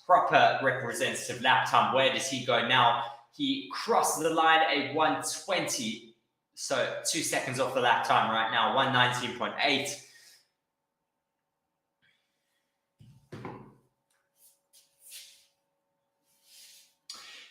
proper representative lap time. Where does he go now? He crosses the line a 120, so 2 seconds off the lap time right now, 119.8.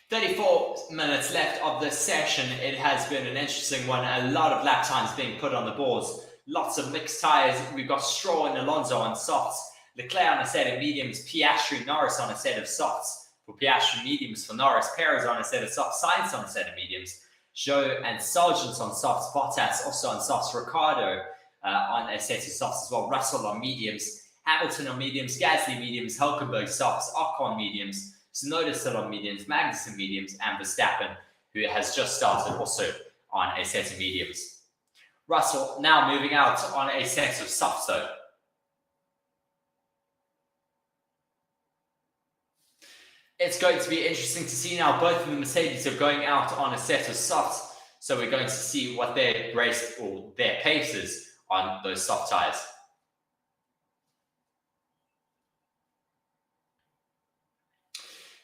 "34 minutes left of this session. It has been an interesting one. A lot of lap times being put on the boards. Lots of mixed tyres. We've got Stroll and Alonso on softs. Leclerc on a set of mediums. Piastri, Norris on a set of softs. For Piastri, mediums for Norris. Perez on a set of softs. Sainz on a set of mediums. Zhou and Sargent on softs. Bottas also on softs. Ricciardo on a set of softs as well. Russell on mediums. Hamilton on mediums. Gasly mediums. Hülkenberg softs. Ocon mediums. Tsunoda still on mediums. Magnussen mediums. And Verstappen, who has just started, also on a set of mediums. Russell now moving out on a set of softs though. It's going to be interesting to see now. Both of the Mercedes are going out on a set of softs, so we're going to see what their race or their pace is on those soft tyres.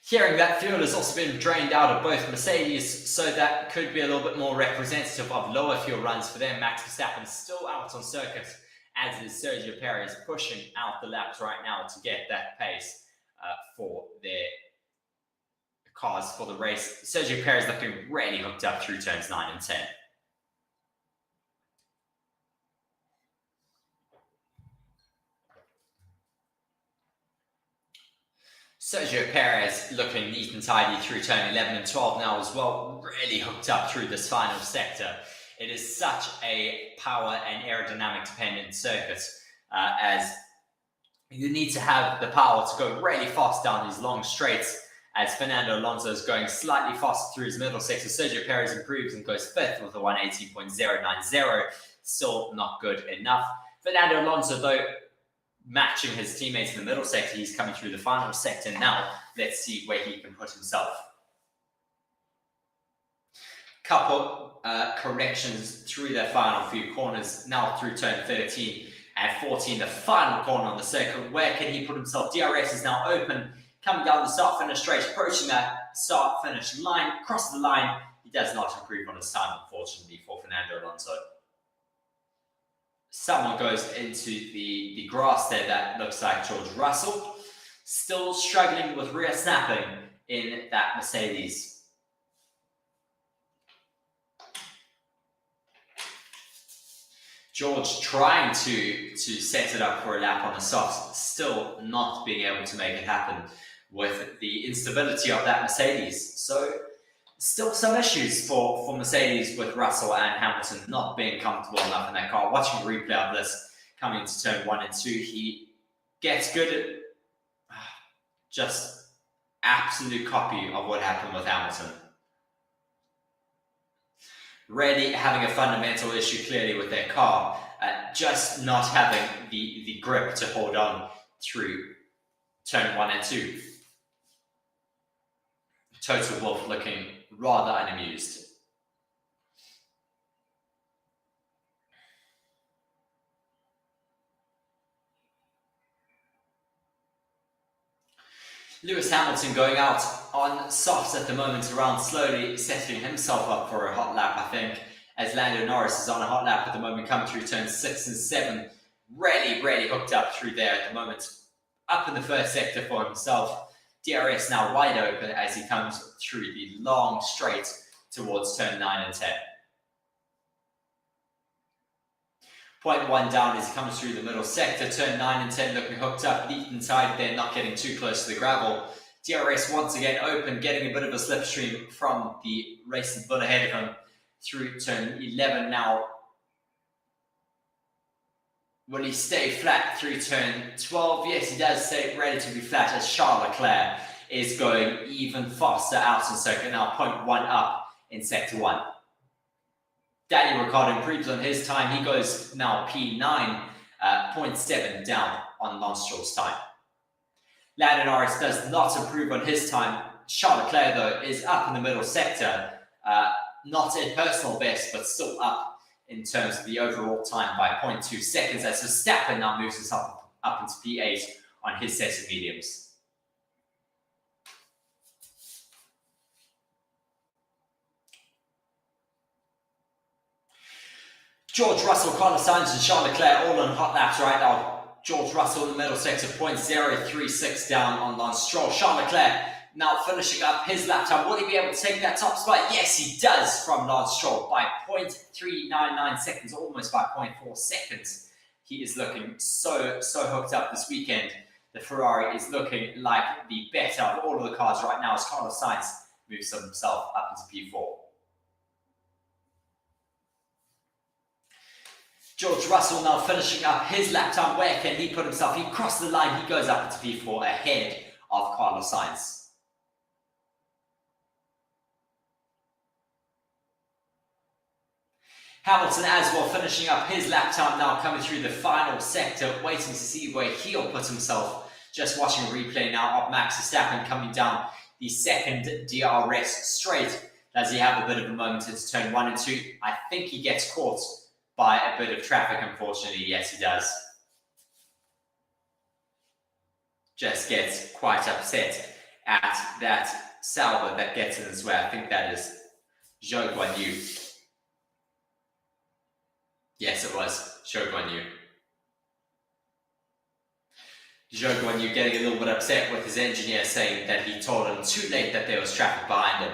Hearing that fuel has also been drained out of both Mercedes, so that could be a little bit more representative of lower fuel runs for them. Max Verstappen still out on circuit, as is Sergio Perez pushing out the laps right now to get that pace for their cars for the race. Sergio Perez looking really hooked up through turns 9 and 10. Sergio Perez looking neat and tidy through turn 11 and 12 now as well. Really hooked up through this final sector. It is such a power and aerodynamic dependent circuit as you need to have the power to go really fast down these long straights, as Fernando Alonso is going slightly faster through his middle sector. Sergio Perez improves and goes 5th with a 118.090. Still not good enough. Fernando Alonso, though, matching his teammates in the middle sector. He's coming through the final sector now. Let's see where he can put himself. Couple corrections through their final few corners, now through turn 13 and 14, the final corner on the circuit. Where can he put himself? DRS is now open, coming down the start-finish straight, approaching that start-finish line, crosses the line. He does not improve on his time, unfortunately, for Fernando Alonso. Someone goes into the grass there that looks like George Russell. Still struggling with rear snapping in that Mercedes. George trying to set it up for a lap on the softs, still not being able to make it happen with the instability of that Mercedes. So still some issues for Mercedes with Russell and Hamilton not being comfortable enough in that car. Watching a replay of this coming into turn 1 and 2, he gets good at just absolute copy of what happened with Hamilton. Really having a fundamental issue clearly with their car, just not having the grip to hold on through turn 1 and 2. Toto Wolff looking rather unamused. Lewis Hamilton going out on softs at the moment around, slowly setting himself up for a hot lap, I think, as Lando Norris is on a hot lap at the moment, come through turns 6 and 7. Really hooked up through there at the moment. Up in the first sector for himself. DRS now wide open as he comes through the long straight towards turn 9 and 10. 0.1 down as he comes through the middle sector. Turn 9 and 10 looking hooked up, neat inside there, not getting too close to the gravel. DRS once again open, getting a bit of a slipstream from the racing bull ahead of him through turn 11 now. Will he stay flat through turn 12? Yes, he does stay relatively flat as Charles Leclerc is going even faster out in circuit now, 0.1 up in sector 1. Daniel Ricciardo improves on his time. He goes now P9, 0.7 down on Lance Stroll's time. Lando Norris does not improve on his time. Charles Leclerc, though, is up in the middle sector. Not a personal best, but still up in terms of the overall time by 0.2 seconds as Verstappen now moves us up into P8 on his set of mediums. George Russell, Carlos Sainz and Charles Leclerc all on hot laps right now. George Russell in the middle sector, 0.036 down on Lance Stroll. Charles Leclerc now finishing up his lap time. Will he be able to take that top spot? Yes, he does from Lance Stroll by 0.399 seconds, almost by 0.4 seconds. He is looking so hooked up this weekend. The Ferrari is looking like the better of all of the cars right now as Carlos Sainz moves himself up into P4. George Russell now finishing up his lap time. Where can he put himself? He crossed the line. He goes up into P4 ahead of Carlos Sainz. Hamilton as well finishing up his lap time now, coming through the final sector, waiting to see where he'll put himself. Just watching a replay now of Max Verstappen coming down the second DRS straight. Does he have a bit of a moment into turn 1 and 2? I think he gets caught by a bit of traffic, unfortunately. Yes, he does. Just gets quite upset at that salvo that gets in his way. I think that is Zhou Guanyu. Yes, it was Zhou Guanyu. Zhou Guanyu getting a little bit upset with his engineer, saying that he told him too late that there was traffic behind him.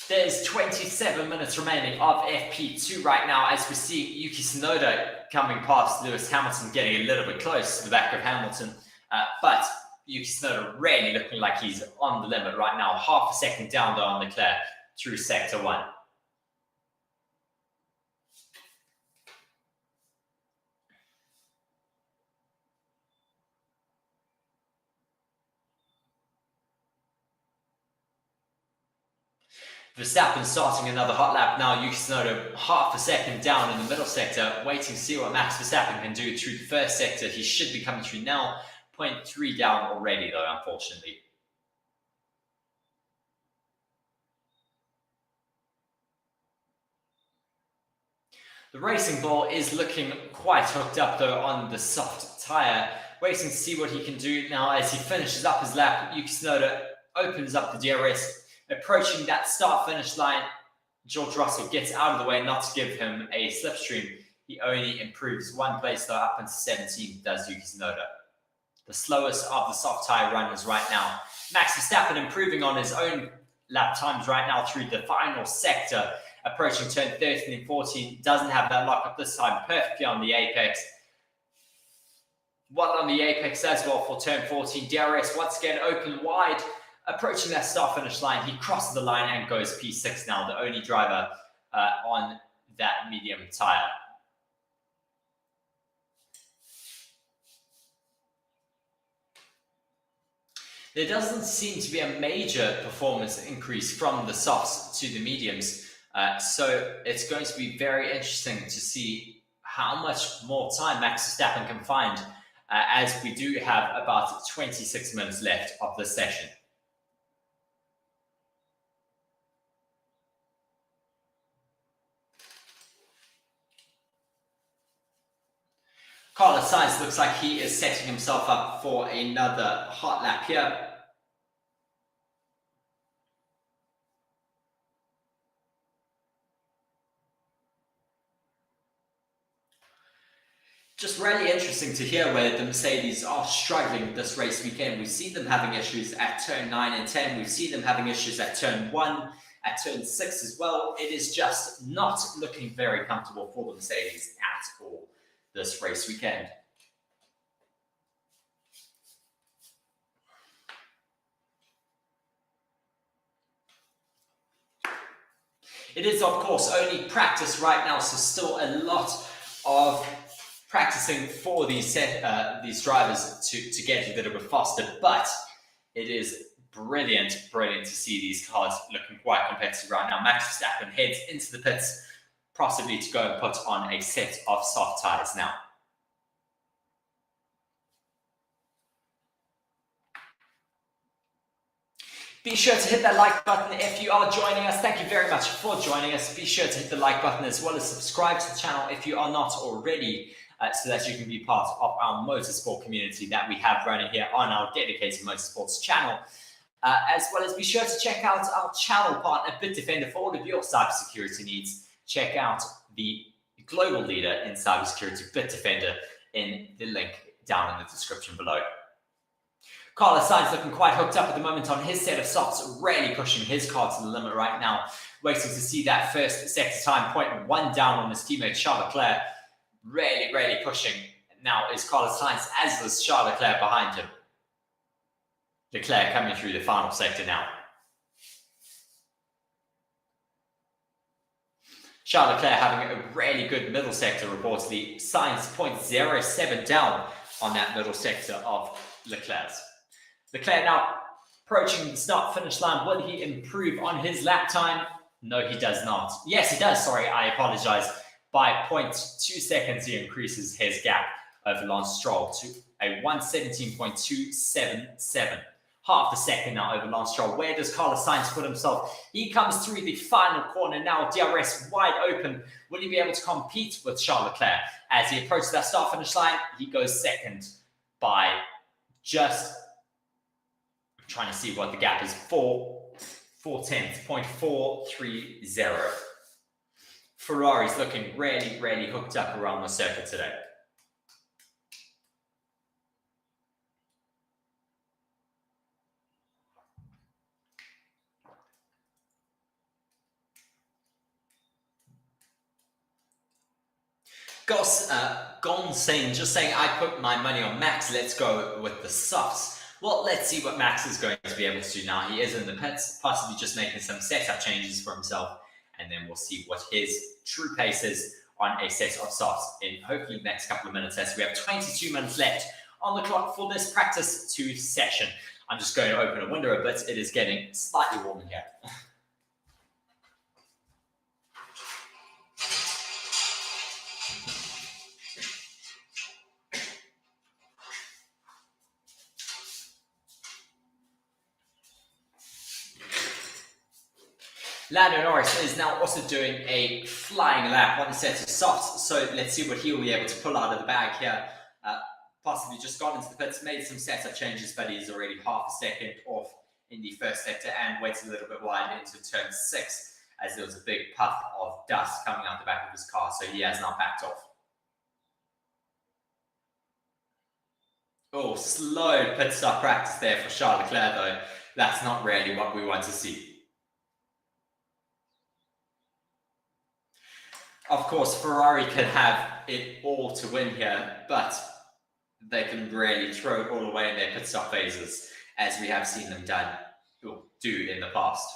There's 27 minutes remaining of FP2 right now as we see Yuki Tsunoda coming past Lewis Hamilton, getting a little bit close to the back of Hamilton. But Yuki Tsunoda really looking like he's on the limit right now. Half a second down though on Leclerc through sector 1. Verstappen starting another hot lap now. Yuki Tsunoda half a second down in the middle sector, waiting to see what Max Verstappen can do through the first sector. He should be coming through now. 0.3 down already though, unfortunately. The Racing Bull is looking quite hooked up though on the soft tyre, waiting to see what he can do now as he finishes up his lap. Yuki Tsunoda opens up the DRS, approaching that start-finish line. George Russell gets out of the way not to give him a slipstream. He only improves one place though, up into 17th does Yuki Tsunoda. The slowest of the soft tyre runners right now. Max Verstappen improving on his own lap times right now through the final sector, approaching turn 13 and 14. Doesn't have that lock up this time, perfectly on the apex. One on the apex as well for turn 14. DRS once again open wide, approaching that start finish line. He crosses the line and goes P6 now, the only driver on that medium tyre. There doesn't seem to be a major performance increase from the softs to the mediums. So it's going to be very interesting to see how much more time Max Verstappen can find as we do have about 26 minutes left of this session. Carlos Sainz looks like he is setting himself up for another hot lap here. Just really interesting to hear where the Mercedes are struggling this race weekend. We've seen them having issues at turn 9 and 10. We've seen them having issues at turn 1, at turn 6 as well. It is just not looking very comfortable for the Mercedes at all this race weekend. It is, of course, only practice right now, so still a lot of practicing for these drivers to get a little bit faster, but it is brilliant to see these cars looking quite competitive right now. Max Verstappen heads into the pits, possibly to go and put on a set of soft tyres now. Be sure to hit that like button if you are joining us. Thank you very much for joining us. Be sure to hit the like button as well as subscribe to the channel if you are not already, so that you can be part of our motorsport community that we have running here on our dedicated motorsports channel. As well as be sure to check out our channel partner, BITDEFENDER, for all of your cybersecurity needs. Check out the global leader in cybersecurity, BITDEFENDER, in the link down in the description below. Carlos Sainz looking quite hooked up at the moment on his set of softs, really pushing his car to the limit right now. Waiting to see that first sector time, 0.1 down on his teammate Charles Leclerc. Really pushing now is Carlos Sainz, as is Charles Leclerc behind him. Leclerc coming through the final sector now. Charles Leclerc having a really good middle sector, reportedly. Sainz 0.07 down on that middle sector of Leclerc's. Leclerc now approaching the start-finish line. Will he improve on his lap time? No, he does not. Yes, he does. Sorry, I apologize. By 0.2 seconds, he increases his gap over Lance Stroll to a 1:17.277. Half a second now over Lance Stroll. Where does Carlos Sainz put himself? He comes through the final corner now. DRS wide open. Will he be able to compete with Charles Leclerc? As he approaches that start-finish line, he goes second by just... I'm trying to see what the gap is. 0.430. Ferrari's looking really hooked up around the circuit today. Gonsen just saying, I put my money on Max. Let's go with the softs. Well, let's see what Max is going to be able to do now. He is in the pits, possibly just making some setup changes for himself. And then we'll see what his true pace is on a set of softs in hopefully the next couple of minutes, as we have 22 minutes left on the clock for this practice 2 session. I'm just going to open a window a bit. It is getting slightly warm in here. Lando Norris is now also doing a flying lap on the set of softs, so let's see what he'll be able to pull out of the bag here. Possibly just gone into the pits, made some setup changes, but he's already half a second off in the first sector and waited a little bit wide into turn 6 as there was a big puff of dust coming out the back of his car, so he has now backed off. Oh, slow pit stop practice there for Charles Leclerc though. That's not really what we want to see. Of course, Ferrari can have it all to win here, but they can really throw it all away in their pit stop phases, as we have seen them do in the past.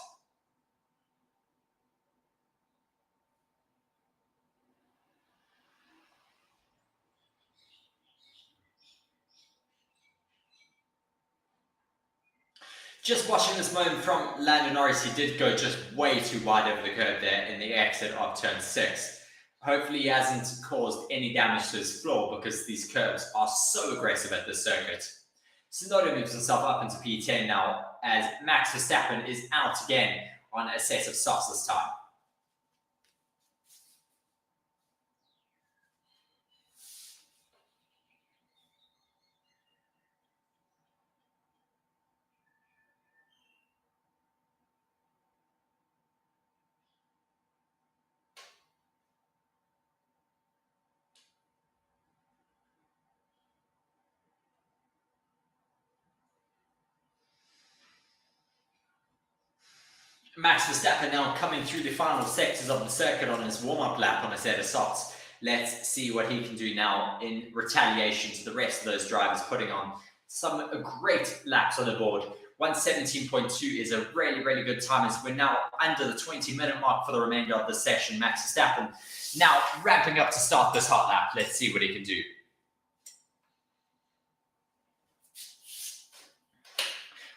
Just watching this moment from Lando Norris, he did go just way too wide over the curb there in the exit of turn 6. Hopefully he hasn't caused any damage to his floor because these curbs are so aggressive at this circuit. Tsunoda moves himself up into P10 now as Max Verstappen is out again on a set of softs this time. Max Verstappen now coming through the final sectors of the circuit on his warm-up lap on a set of softs. Let's see what he can do now in retaliation to the rest of those drivers putting on some great laps on the board. 1:17.2 is a really, really good time as we're now under the 20-minute mark for the remainder of the session. Max Verstappen now ramping up to start this hot lap. Let's see what he can do.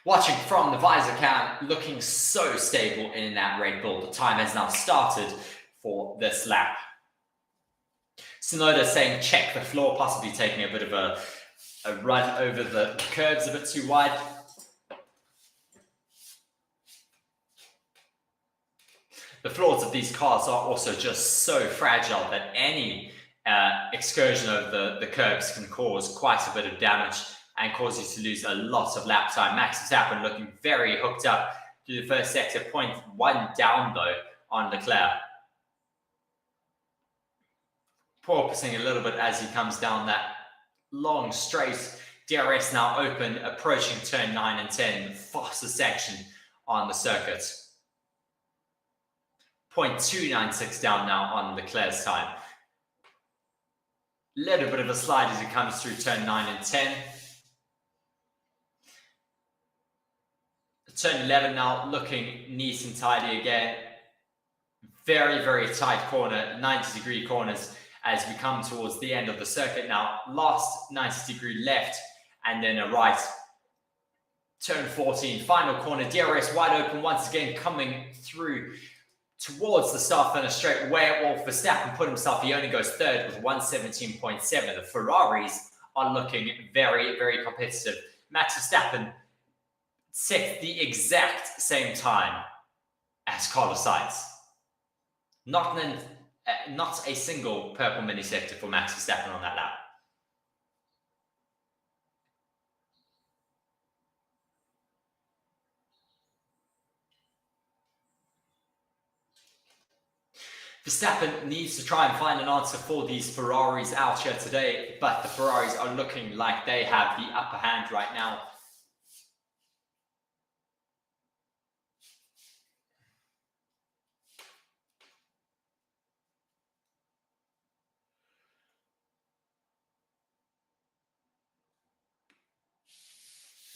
Watching from the visor cam, looking so stable in that Red Bull. The time has now started for this lap. Tsunoda saying check the floor, possibly taking a bit of a run over the curbs a bit too wide. The floors of these cars are also just so fragile that any excursion over the curbs can cause quite a bit of damage and cause you to lose a lot of lap time. Max Verstappen looking very hooked up to the first sector, 0.1 down though on Leclerc. Porpoising a little bit as he comes down that long straight. DRS now open, approaching turn 9 and 10, the fastest section on the circuit. 0.296 down now on Leclerc's time. Little bit of a slide as he comes through turn 9 and 10. Turn 11 now looking neat and tidy again. Very, very tight corner, 90-degree corners as we come towards the end of the circuit now. Last 90-degree left and then a right. Turn 14, final corner, DRS wide open once again, coming through towards the start finish straight where Verstappen put himself. He only goes third with 1:17.7. The Ferraris are looking very, very competitive. Max Verstappen set the exact same time as Carlos Sainz. Not a single purple mini sector for Max Verstappen on that lap. Verstappen needs to try and find an answer for these Ferraris out here today, but the Ferraris are looking like they have the upper hand right now.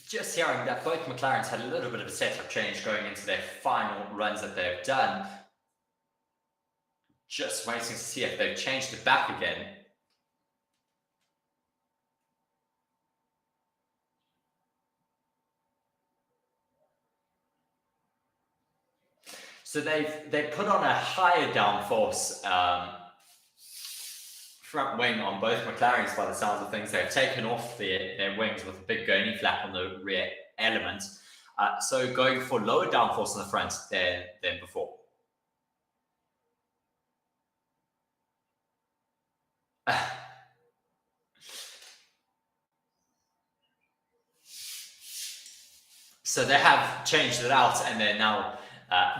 Just hearing that both McLarens had a little bit of a setup change going into their final runs that they've done. Just waiting to see if they've changed it back again. So they put on a higher downforce front wing on both McLarens by the sounds of things. They've taken off their wings with a big gurney flap on the rear element. So going for lower downforce on the front than before. So they have changed it out and they're now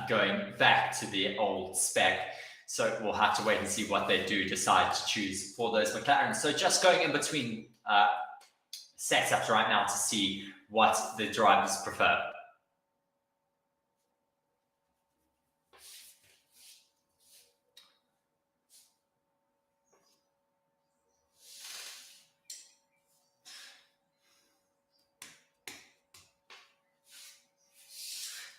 going back to the old spec. So we'll have to wait and see what they do decide to choose for those McLarens. So just going in between setups right now to see what the drivers prefer.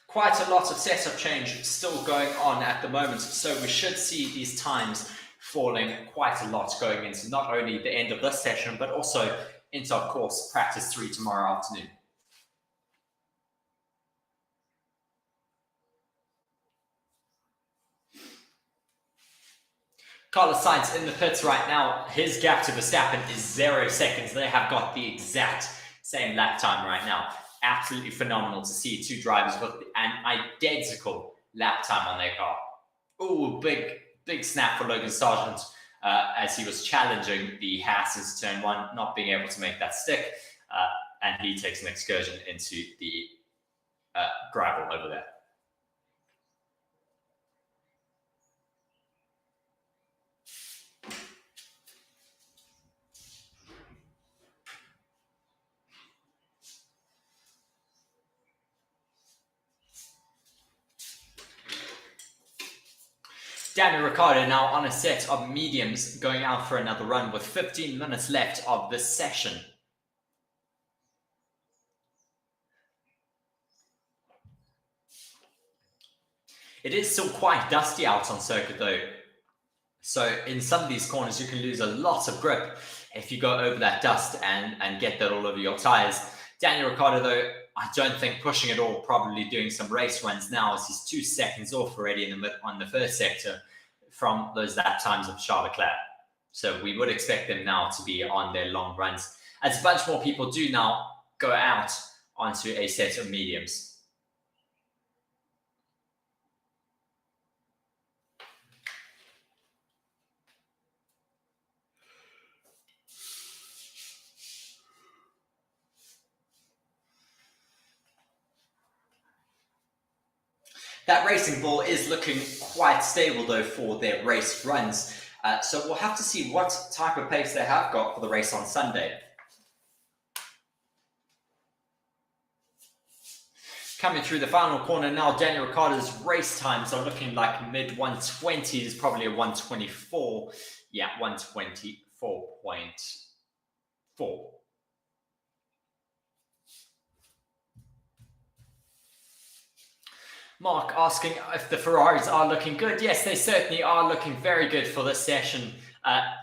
Quite a lot of setup change still going on at the moment, so we should see these times falling quite a lot going into not only the end of this session, but also into, of course, practice 3 tomorrow afternoon. Carlos Sainz in the pits right now. His gap to Verstappen is 0 seconds. They have got the exact same lap time right now. Absolutely phenomenal to see two drivers with an identical lap time on their car. Oh, big snap for Logan Sargent as he was challenging the Haas's turn 1, not being able to make that stick. And he takes an excursion into the gravel over there. Daniel Ricciardo now on a set of mediums, going out for another run with 15 minutes left of this session. It is still quite dusty out on circuit though. So in some of these corners, you can lose a lot of grip if you go over that dust and get that all over your tires. Daniel Ricciardo though, I don't think pushing it all, probably doing some race runs now as he's 2 seconds off already on the first sector from those lap times of Charles Leclerc. So we would expect them now to be on their long runs, as a bunch more people do now go out onto a set of mediums. That racing ball is looking quite stable though for their race runs. So we'll have to see what type of pace they have got for the race on Sunday. Coming through the final corner now, Daniel Ricciardo's race times are looking like mid 120s, probably a 124. Yeah, 124.4. Mark asking if the Ferraris are looking good. Yes, they certainly are looking very good for this session,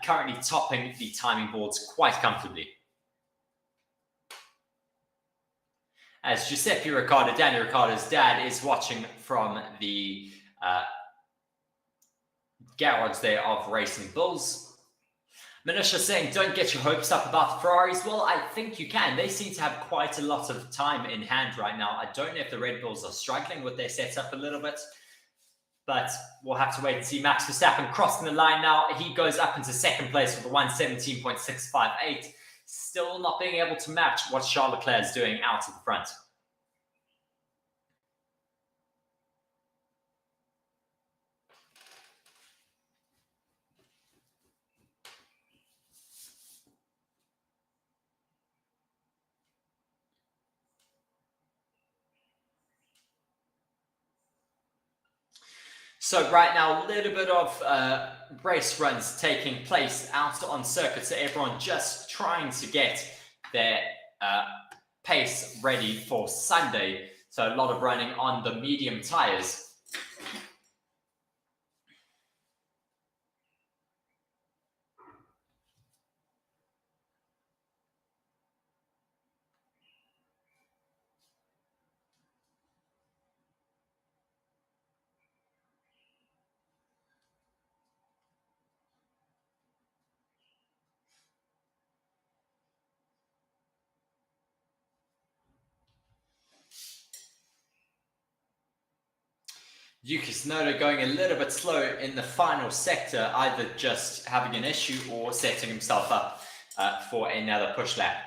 currently topping the timing boards quite comfortably. As Giuseppe Ricciardo, Daniel Ricciardo's dad, is watching from the garage there of Racing Bulls. Manisha saying, don't get your hopes up about the Ferraris. Well, I think you can. They seem to have quite a lot of time in hand right now. I don't know if the Red Bulls are struggling with their setup a little bit, but we'll have to wait and see. Max Verstappen crossing the line now. He goes up into second place with a 1:17.658. Still not being able to match what Charles Leclerc is doing out of the front. So right now, a little bit of race runs taking place out on circuit. So everyone just trying to get their pace ready for Sunday. So a lot of running on the medium tires. Yuki Tsunoda going a little bit slow in the final sector, either just having an issue or setting himself up for another push lap.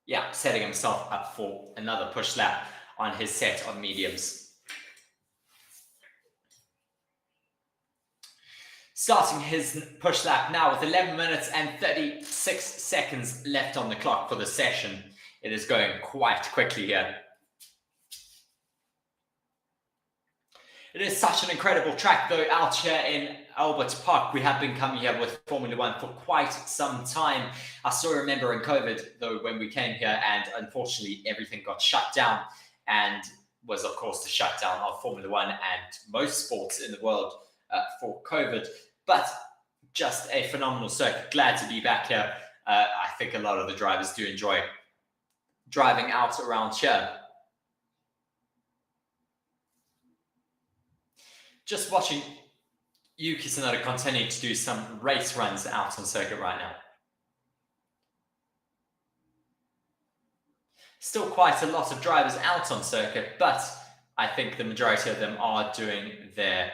Yeah, setting himself up for another push lap on his set on mediums. Starting his push lap now with 11 minutes and 36 seconds left on the clock for the session. It is going quite quickly here. It is such an incredible track, though, out here in Albert Park. We have been coming here with Formula One for quite some time. I still remember in COVID, though, when we came here, and unfortunately everything got shut down, and was, of course, the shutdown of Formula One and most sports in the world for COVID. But just a phenomenal circuit. Glad to be back here. I think a lot of the drivers do enjoy driving out around here. Just watching Yuki Tsunoda continue to do some race runs out on circuit right now. Still quite a lot of drivers out on circuit, but I think the majority of them are doing their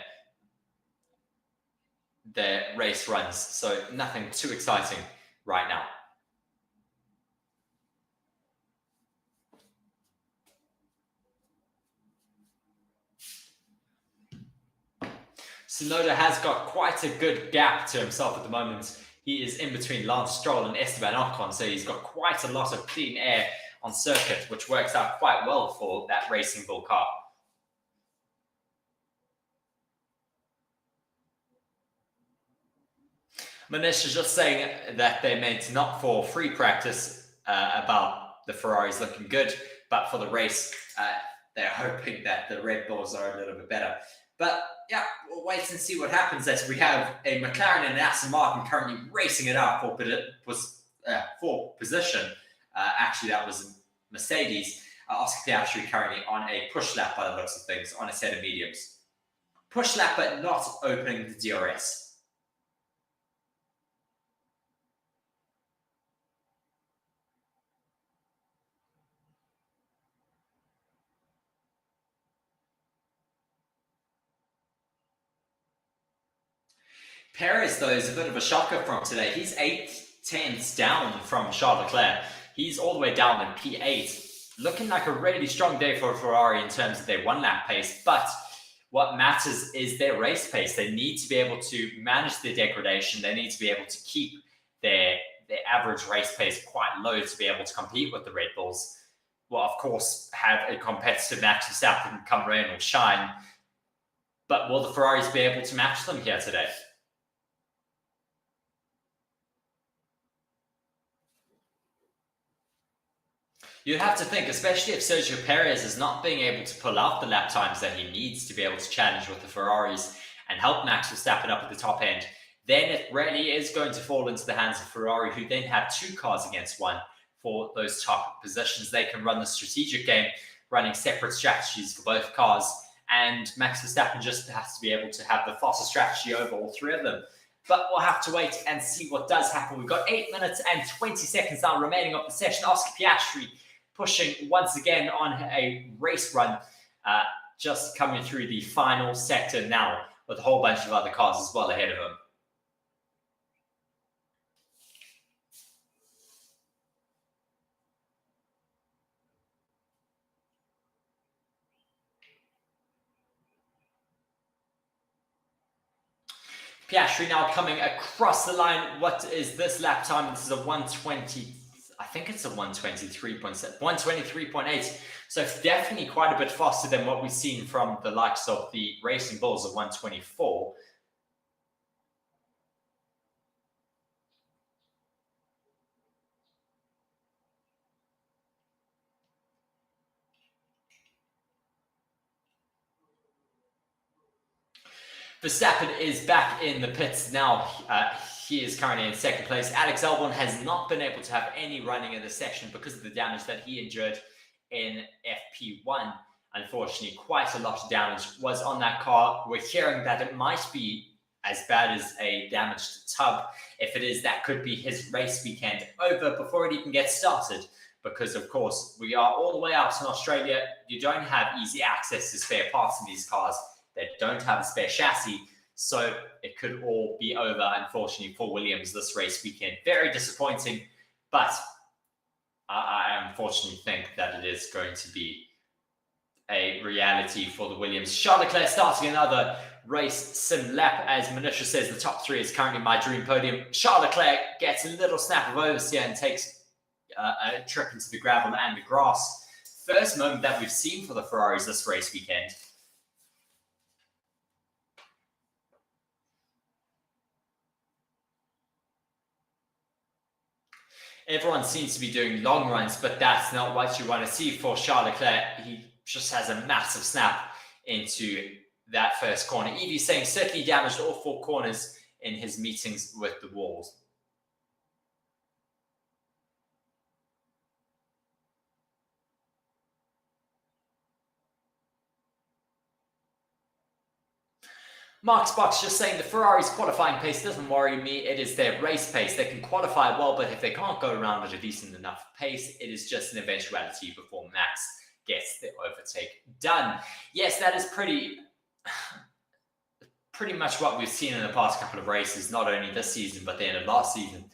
race runs, so nothing too exciting right now. Tsunoda has got quite a good gap to himself at the moment. He is in between Lance Stroll and Esteban Ocon, so he's got quite a lot of clean air on circuit, which works out quite well for that Racing Bull car. Manish is just saying that they meant not for free practice about the Ferraris looking good, but for the race, they're hoping that the Red Bulls are a little bit better. But yeah, we'll wait and see what happens as we have a McLaren and an Aston Martin currently racing it up for position. Actually, that was Mercedes. Oscar Piastri currently on a push lap by the looks of things, on a set of mediums. Push lap, but not opening the DRS. Perez, though, is a bit of a shocker from today. He's 8/10 down from Charles Leclerc. He's all the way down in P8. Looking like a really strong day for Ferrari in terms of their one-lap pace, but what matters is their race pace. They need to be able to manage their degradation. They need to be able to keep their average race pace quite low to be able to compete with the Red Bulls. Well, of course, have a competitive Max Verstappen come rain or shine, but will the Ferraris be able to match them here today? You have to think, especially if Sergio Perez is not being able to pull out the lap times that he needs to be able to challenge with the Ferraris and help Max Verstappen up at the top end, then it really is going to fall into the hands of Ferrari, who then have two cars against one for those top positions. They can run the strategic game, running separate strategies for both cars, and Max Verstappen just has to be able to have the faster strategy over all three of them. But we'll have to wait and see what does happen. We've got 8 minutes and 20 seconds now remaining of the session. Oscar Piastri pushing once again on a race run, just coming through the final sector now with a whole bunch of other cars as well ahead of him. Piastri now coming across the line. What is this lap time? This is a 120. I think it's a 123.7, 123.8. So it's definitely quite a bit faster than what we've seen from the likes of the Racing Bulls of 124. Verstappen is back in the pits now. He is currently in second place. Alex Albon has not been able to have any running in the session because of the damage that he endured in FP1. Unfortunately, quite a lot of damage was on that car. We're hearing that it might be as bad as a damaged tub. If it is, that could be his race weekend over before it even gets started, because, of course, we are all the way out in Australia. You don't have easy access to spare parts in these cars. They don't have a spare chassis. So it could all be over, unfortunately, for Williams this race weekend. Very disappointing, but I unfortunately think that it is going to be a reality for the Williams. Charles Leclerc starting another race sim lap. As Manisha says, the top 3 is currently my dream podium. Charles Leclerc gets a little snap of oversteer and takes a trip into the gravel and the grass. First moment that we've seen for the Ferraris this race weekend. Everyone seems to be doing long runs, but that's not what you want to see for Charles Leclerc. He just has a massive snap into that first corner. Evie saying certainly damaged all 4 corners in his meetings with the walls. Mark's Box just saying the Ferrari's qualifying pace doesn't worry me. It is their race pace. They can qualify well, but if they can't go around at a decent enough pace, it is just an eventuality before Max gets the overtake done. Yes, that is pretty much what we've seen in the past couple of races, not only this season, but the end of last season.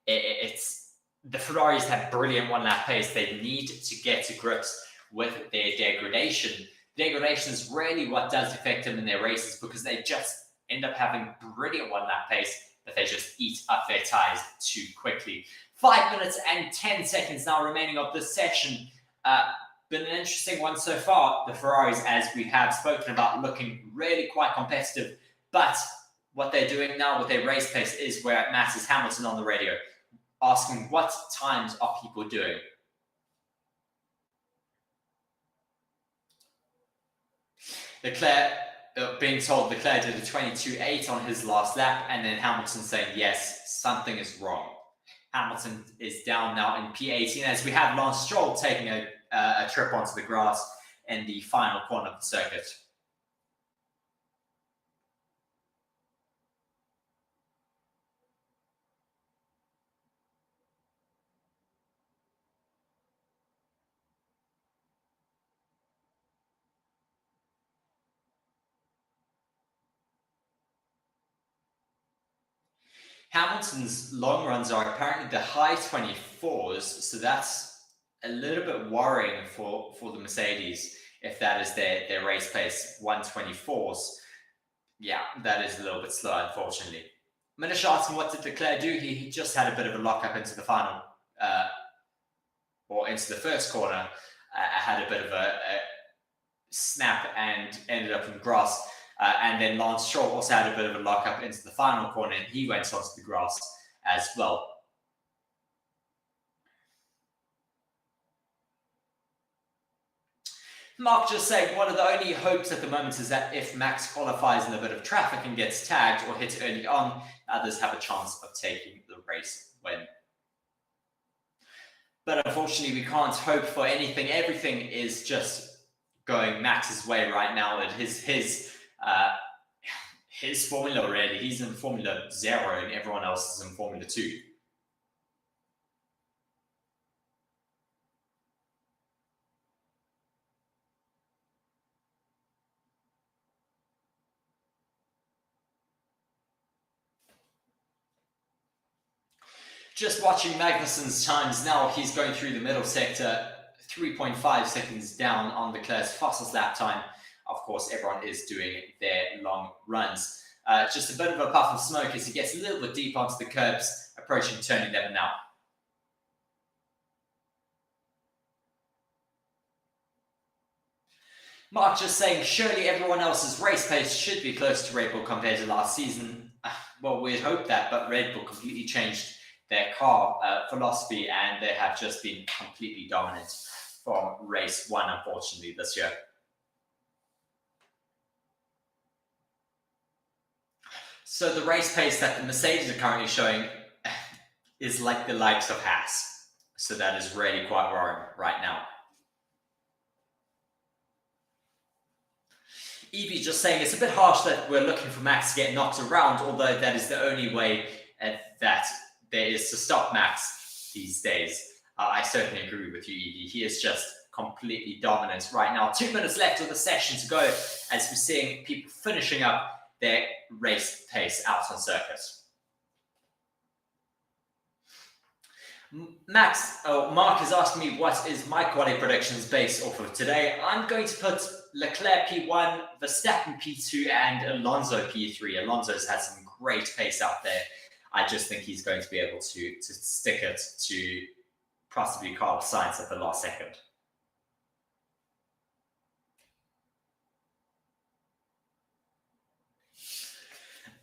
It's the Ferraris have brilliant one-lap pace. They need to get to grips with their degradation. Degradation is really what does affect them in their races, because they just end up having brilliant one-lap pace, but they just eat up their tires too quickly. 5 minutes and 10 seconds now remaining of this section. Been an interesting one so far. The Ferraris, as we have spoken about, looking really quite competitive, but what they're doing now with their race pace is where it matters. Hamilton on the radio asking what times are people doing. Leclerc, being told Leclerc did a 22.8 on his last lap, and then Hamilton saying, yes, something is wrong. Hamilton is down now in P18, as we have Lance Stroll taking a trip onto the grass in the final corner of the circuit. Hamilton's long runs are apparently the high 24s, so that's a little bit worrying for the Mercedes if that is their race pace, 124s. Yeah, that is a little bit slow, unfortunately. Manish asking what did Leclerc do? He just had a bit of a lock-up into the final, or into the first corner, had a bit of a snap and ended up in grass. And then Lance Stroll also had a bit of a lock-up into the final corner, and he went onto the grass as well. Mark just saying one of the only hopes at the moment is that if Max qualifies in a bit of traffic and gets tagged or hit early on, others have a chance of taking the race win. But unfortunately, we can't hope for anything. Everything is just going Max's way right now. At his formula already. He's in Formula 0 and everyone else is in Formula 2. Just watching Magnussen's times now, he's going through the middle sector, 3.5 seconds down on Leclerc's fastest lap time. Of course, everyone is doing their long runs. Just a bit of a puff of smoke as he gets a little bit deep onto the curbs, approaching turn 11 now. Mark just saying, surely everyone else's race pace should be close to Red Bull compared to last season. Well, we'd hope that, but Red Bull completely changed their car philosophy, and they have just been completely dominant from race 1, unfortunately, this year. So the race pace that the Mercedes are currently showing is like the likes of Haas. So that is really quite worrying right now. Evie just saying it's a bit harsh that we're looking for Max to get knocked around, although that is the only way that there is to stop Max these days. I certainly agree with you, Edie. He is just completely dominant right now. 2 minutes left of the session to go as we're seeing people finishing up their race pace out on circuit. Mark is asking me what is my quality predictions based off of today. I'm going to put Leclerc P1, Verstappen P2, and Alonso P3. Alonso's had some great pace out there. I just think he's going to be able to stick it to possibly Carlos Sainz at the last second.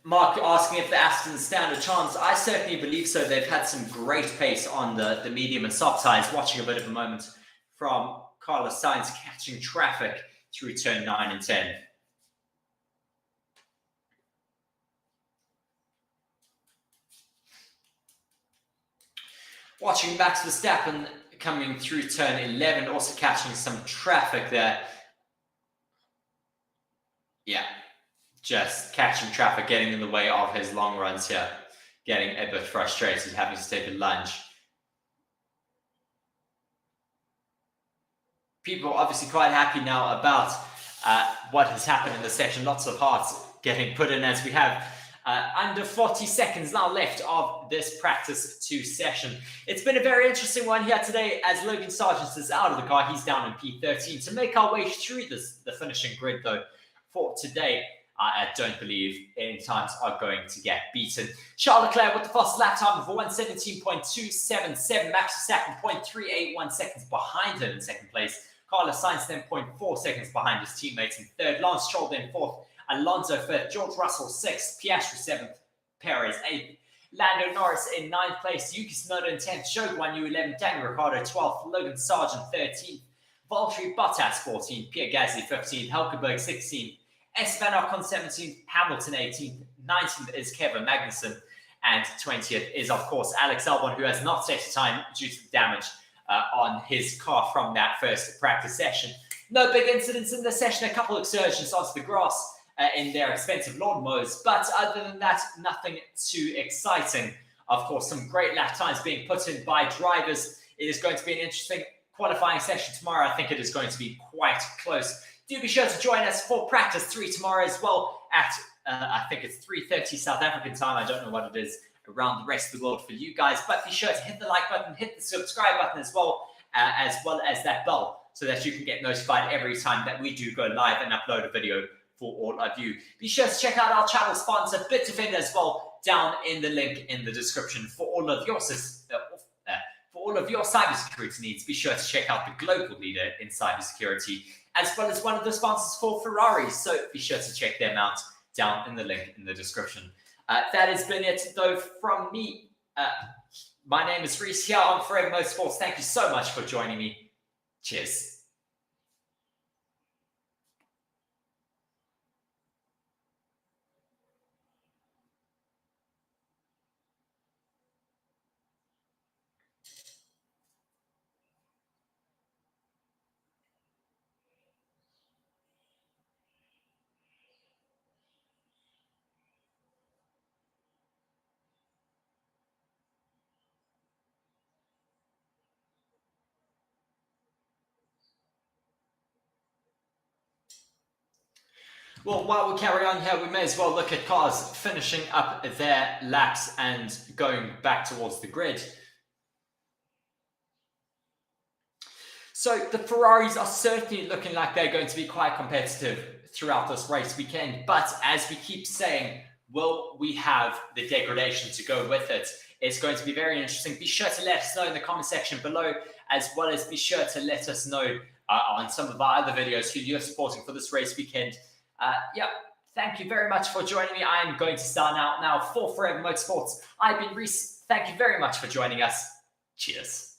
Mark asking if the Astons stand a chance. I certainly believe so. They've had some great pace on the medium and soft tires. Watching a bit of a moment from Carlos Sainz catching traffic through turn 9 and 10. Watching Max Verstappen coming through turn 11, also catching some traffic there. Yeah, just catching traffic, getting in the way of his long runs here, getting a bit frustrated, having to take a lunge. People are obviously quite happy now about what has happened in the session. Lots of hearts getting put in as we have under 40 seconds now left of this practice 2 session. It's been a very interesting one here today as Logan Sargent is out of the car. He's down in P13. To make our way through the finishing grid, though, for today, I don't believe any times are going to get beaten. Charles Leclerc with the fastest lap time of 1:17.277. Max Verstappen 0.381 seconds behind him in second place. Carlos Sainz then 0.4 seconds behind his teammates in third. Lance Stroll then fourth. Alonso fifth. George Russell sixth. Piastri seventh. Perez eighth. Lando Norris in ninth place. Yuki Tsunoda in 10th. Shogun Yu 11th. Daniel Ricciardo 12th. Logan Sargent 13th. Valtteri Bottas 14th. Pierre Gasly 15th. Hülkenberg 16th. Esteban Ocon 17th, Hamilton 18th, 19th is Kevin Magnussen, and 20th is, of course, Alex Albon, who has not set a time due to the damage on his car from that first practice session. No big incidents in the session, a couple of excursions onto the grass in their expensive lawnmowers, but other than that, nothing too exciting. Of course, some great lap times being put in by drivers. It is going to be an interesting qualifying session tomorrow. I think it is going to be quite close. Do be sure to join us for practice 3 tomorrow as well at, I think it's 3:30 South African time. I don't know what it is around the rest of the world for you guys, but be sure to hit the like button, hit the subscribe button as well as that bell so that you can get notified every time that we do go live and upload a video for all of you. Be sure to check out our channel sponsor, BITDEFENDER, as well, down in the link in the description for all of your cybersecurity needs. Be sure to check out the global leader in cybersecurity, as well as one of the sponsors for Ferrari. So be sure to check them out down in the link in the description. That has been it, though, from me. My name is Reese here on Forever Motorsports. Thank you so much for joining me. Cheers. Well, while we carry on here, we may as well look at cars finishing up their laps and going back towards the grid. So the Ferraris are certainly looking like they're going to be quite competitive throughout this race weekend. But as we keep saying, will we have the degradation to go with it? It's going to be very interesting. Be sure to let us know in the comment section below, as well as be sure to let us know on some of our other videos who you're supporting for this race weekend. Thank you very much for joining me. I am going to sign out now for Forever Motorsports. I've been Reese. Thank you very much for joining us. Cheers.